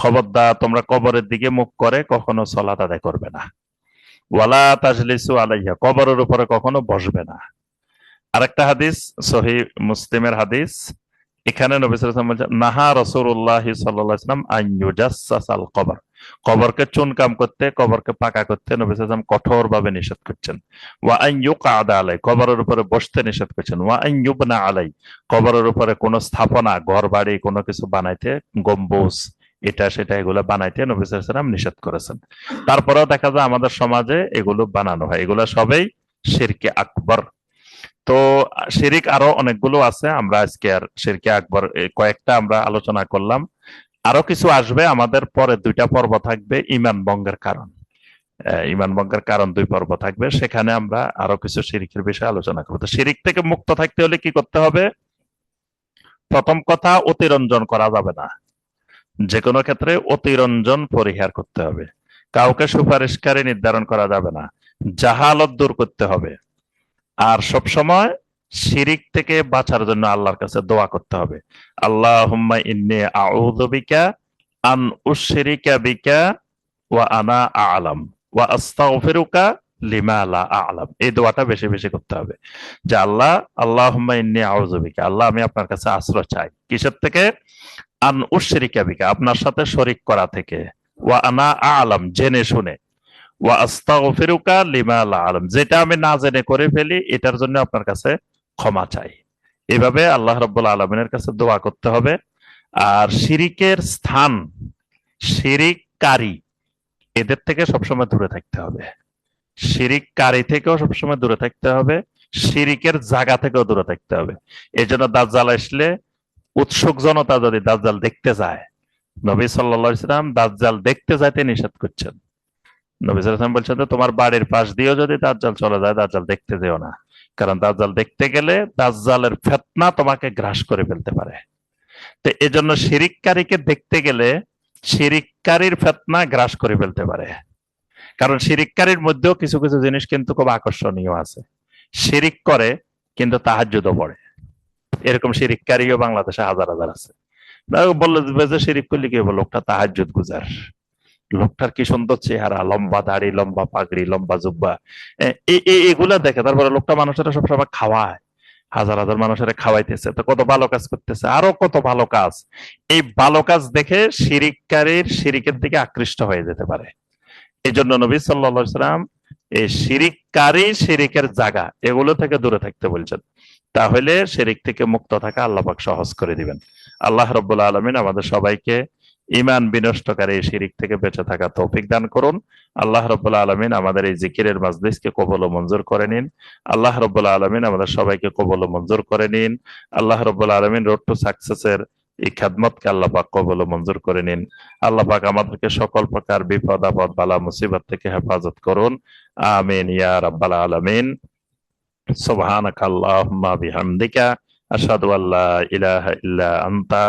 S1: খবরদার তোমরা কবরের দিকে মুখ করে কখনো সালাত আদায় করবে না। ওয়ালা তাজলিসু আলাইহা, কবরের উপরে কখনো বসবে না। আরেকটা হাদিস সহিহ মুসলিমের হাদিস, এখানে নবী সাল্লাল্লাহু আলাইহি ওয়াসাল্লাম বলেছেন, নাহা রাসূলুল্লাহ সাল্লাল্লাহু আলাইহি ওয়াসাল্লাম আন ইউজাসসাসাল কবর, কবরকে চুনকাম করতে, কবরকে পাকা করতে নবী সাল্লাল্লাহু আলাইহি ওয়াসাল্লাম কঠোরভাবে নিষেধ করছেন। ওয়া আন ইউকআদা আলাই, কবরের উপরে বসতে নিষেধ করছেন। ওয়া আন ইউবনা আলাই, কবরের উপরে কোনো স্থাপনা ঘর বাড়ি কোনো কিছু বানাইতে, গম্বুজ এটা সেটা এগুলো বানাইতে নবী সাল্লাল্লাহু আলাইহি ওয়াসাল্লাম নিষেধ করেছেন। তারপরেও দেখা যায় আমাদের সমাজে এগুলো বানানো হয়, এগুলো সবই শিরকে আকবর। তো শিরিক আরো অনেকগুলো আছে, আমরা আজকে আর শিরকে আকবর কয়েকটা আমরা আলোচনা করলাম। আরো কিছু আসবে, আমাদের পরে দুইটা পর্ব থাকবে ঈমান ভঙ্গের কারণ, ঈমান ভঙ্গের কারণ 2 পর্ব থাকবে, সেখানে আমরা আরো কিছু শিরিকের বিষয়ে আলোচনা করবো। তো শিরিক থেকে মুক্ত থাকতে হলে কি করতে হবে? প্রথম কথা, অতিরঞ্জন করা যাবে না, যে কোনো ক্ষেত্রে অতিরঞ্জন পরিহার করতে হবে, কাউকে সুপারিশকারী নির্ধারণ করা যাবে না, জাহালত দূর করতে হবে, আর সব সময় শিরিক থেকে বাঁচার জন্য আল্লাহর কাছে দোয়া করতে হবে। আল্লাহুম্মা ইন্নী আউযু বিকা আন উশরিকা বিকা ওয়া আনা আ'লাম ওয়া আস্তাগফিরুকা লিমা লা আ'লাম, এই দোয়াটা বেশি বেশি করতে হবে। যে আল্লাহ, আল্লাহুম্মা ইন্নী আউযু বিকা, আল্লাহ আমি আপনার কাছে আশ্রয় চাই, কিসের থেকে? আন উশরিকা বিকা, আপনার সাথে শরীক করা থেকে, ওয়া আনা আ'লাম, জেনে শুনে, ওয়া আস্তাগফিরুকা লিমা লা আ'লাম, যেটা আমি না জেনে করে ফেলি এটার জন্য আপনার কাছে ক্ষমা চাই। এভাবে আল্লাহ রাব্বুল আলামিনের কাছে দোয়া করতে হবে। আর শিরিকের স্থান, শিরিককারী, এদের থেকে সবসময় দূরে থাকতে হবে, শিরিককারী থেকেও সবসময় দূরে থাকতে হবে, শিরিকের জায়গা থেকেও দূরে থাকতে হবে। এই জন্য দাজ্জাল আসলে উৎসুক জনতা যদি দাজ্জাল দেখতে যায়, নবী সাল্লাল্লাহু আলাইহি ওয়াসাল্লাম দাজ্জাল দেখতে যাইতে নিষেধ করছেন। নবী সাল্লাল্লাহু আলাইহি ওয়াসাল্লাম বলছেন যে তোমার বাড়ির পাশ দিয়েও যদি দাজ্জাল চলে যায়, দাজ্জাল দেখতে যেও না, কারণ দাজ্জাল দেখতে গেলে দাজ্জালের ফিতনা তোমাকে গ্রাস করে ফেলতে পারে। তো এজন্য শিরিককারীকে দেখতে গেলে শিরিককারীর ফিতনা গ্রাস করে ফেলতে পারে, কারণ শিরিককারীর মধ্যেও কিছু কিছু জিনিস কিন্তু খুব আকর্ষণীয় আছে। শিরিক করে কিন্তু তাহাজ্জুদও পড়ে, এরকম শিরিককারীও বাংলাদেশে হাজার হাজার আছে। বললে যে শিরিক করলে কি হবে, লোকটা তাহাজ্জুদ গুজার, লোকটার কি সুন্দর চেহারা, লম্বা দাড়ি, লম্বা পাগড়ি, লম্বা জুব্বা, এগুলা দেখে তারপরে লোকটা মানুষেরা সবসময় খাওয়ায়, হাজার হাজার মানুষেরা খাওয়াইতেছে, তো কত ভালো কাজ করতেছে, আরো কত ভালো কাজ। এই ভালো কাজ দেখে শিরিককারীর শিরিকের দিকে আকৃষ্ট হয়ে যেতে পারে। এই জন্য নবী সাল্লাল্লাহু আলাইহি ওয়াসাল্লাম এই শিরিককারী, শিরিকের জায়গা, এগুলো থেকে দূরে থাকতে বলছেন। তাহলে শিরিক থেকে মুক্ত থাকা আল্লাহ পাক সহজ করে দিবেন। আল্লাহ রাব্বুল আলামিন আমাদের সবাইকে ঈমান বিনষ্টকারী শিরিক থেকে বেঁচে থাকা তৌফিক দান করুন। আল্লাহ রাব্বুল আলামিন আমাদের এই জিকিরের মাজলিসকে কবুল ও মঞ্জুর করে নিন। আল্লাহ রাব্বুল আলামিন আমাদের সবাইকে কবুল ও মঞ্জুর করে নিন। আল্লাহ রাব্বুল আলামিন রোড টু সাকসেসের এই খেদমতকে আল্লাহ পাক কবুল ও মঞ্জুর করে নিন। আল্লাহ পাক আমাদেরকে সকল প্রকার বিপদ আপদ বালা মুসিবত থেকে হেফাজত করুন। আমিন ইয়া রাব্বাল আলামিন। সুবহানাকা আল্লাহুম্মা বিহামদিকা আশহাদু আল্লা ইলাহা ইল্লা আনতা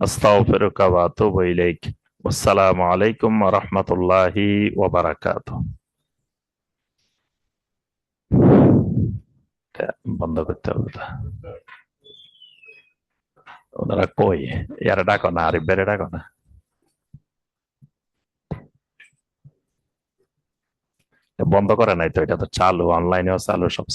S1: আস্তাগফিরুকা ওয়া আতুবু ইলাইক। আসসালামু আলাইকুম ওয়া রাহমাতুল্লাহি ওয়া বারাকাতুহু। বন্ধ করতে হবে তো। ওনারা কই? ইয়ারে ডাকো না, আরিফ বেরে ডাকো না। বন্ধ করে নাই তো, এটা তো চালু, অনলাইনেও চালু সব।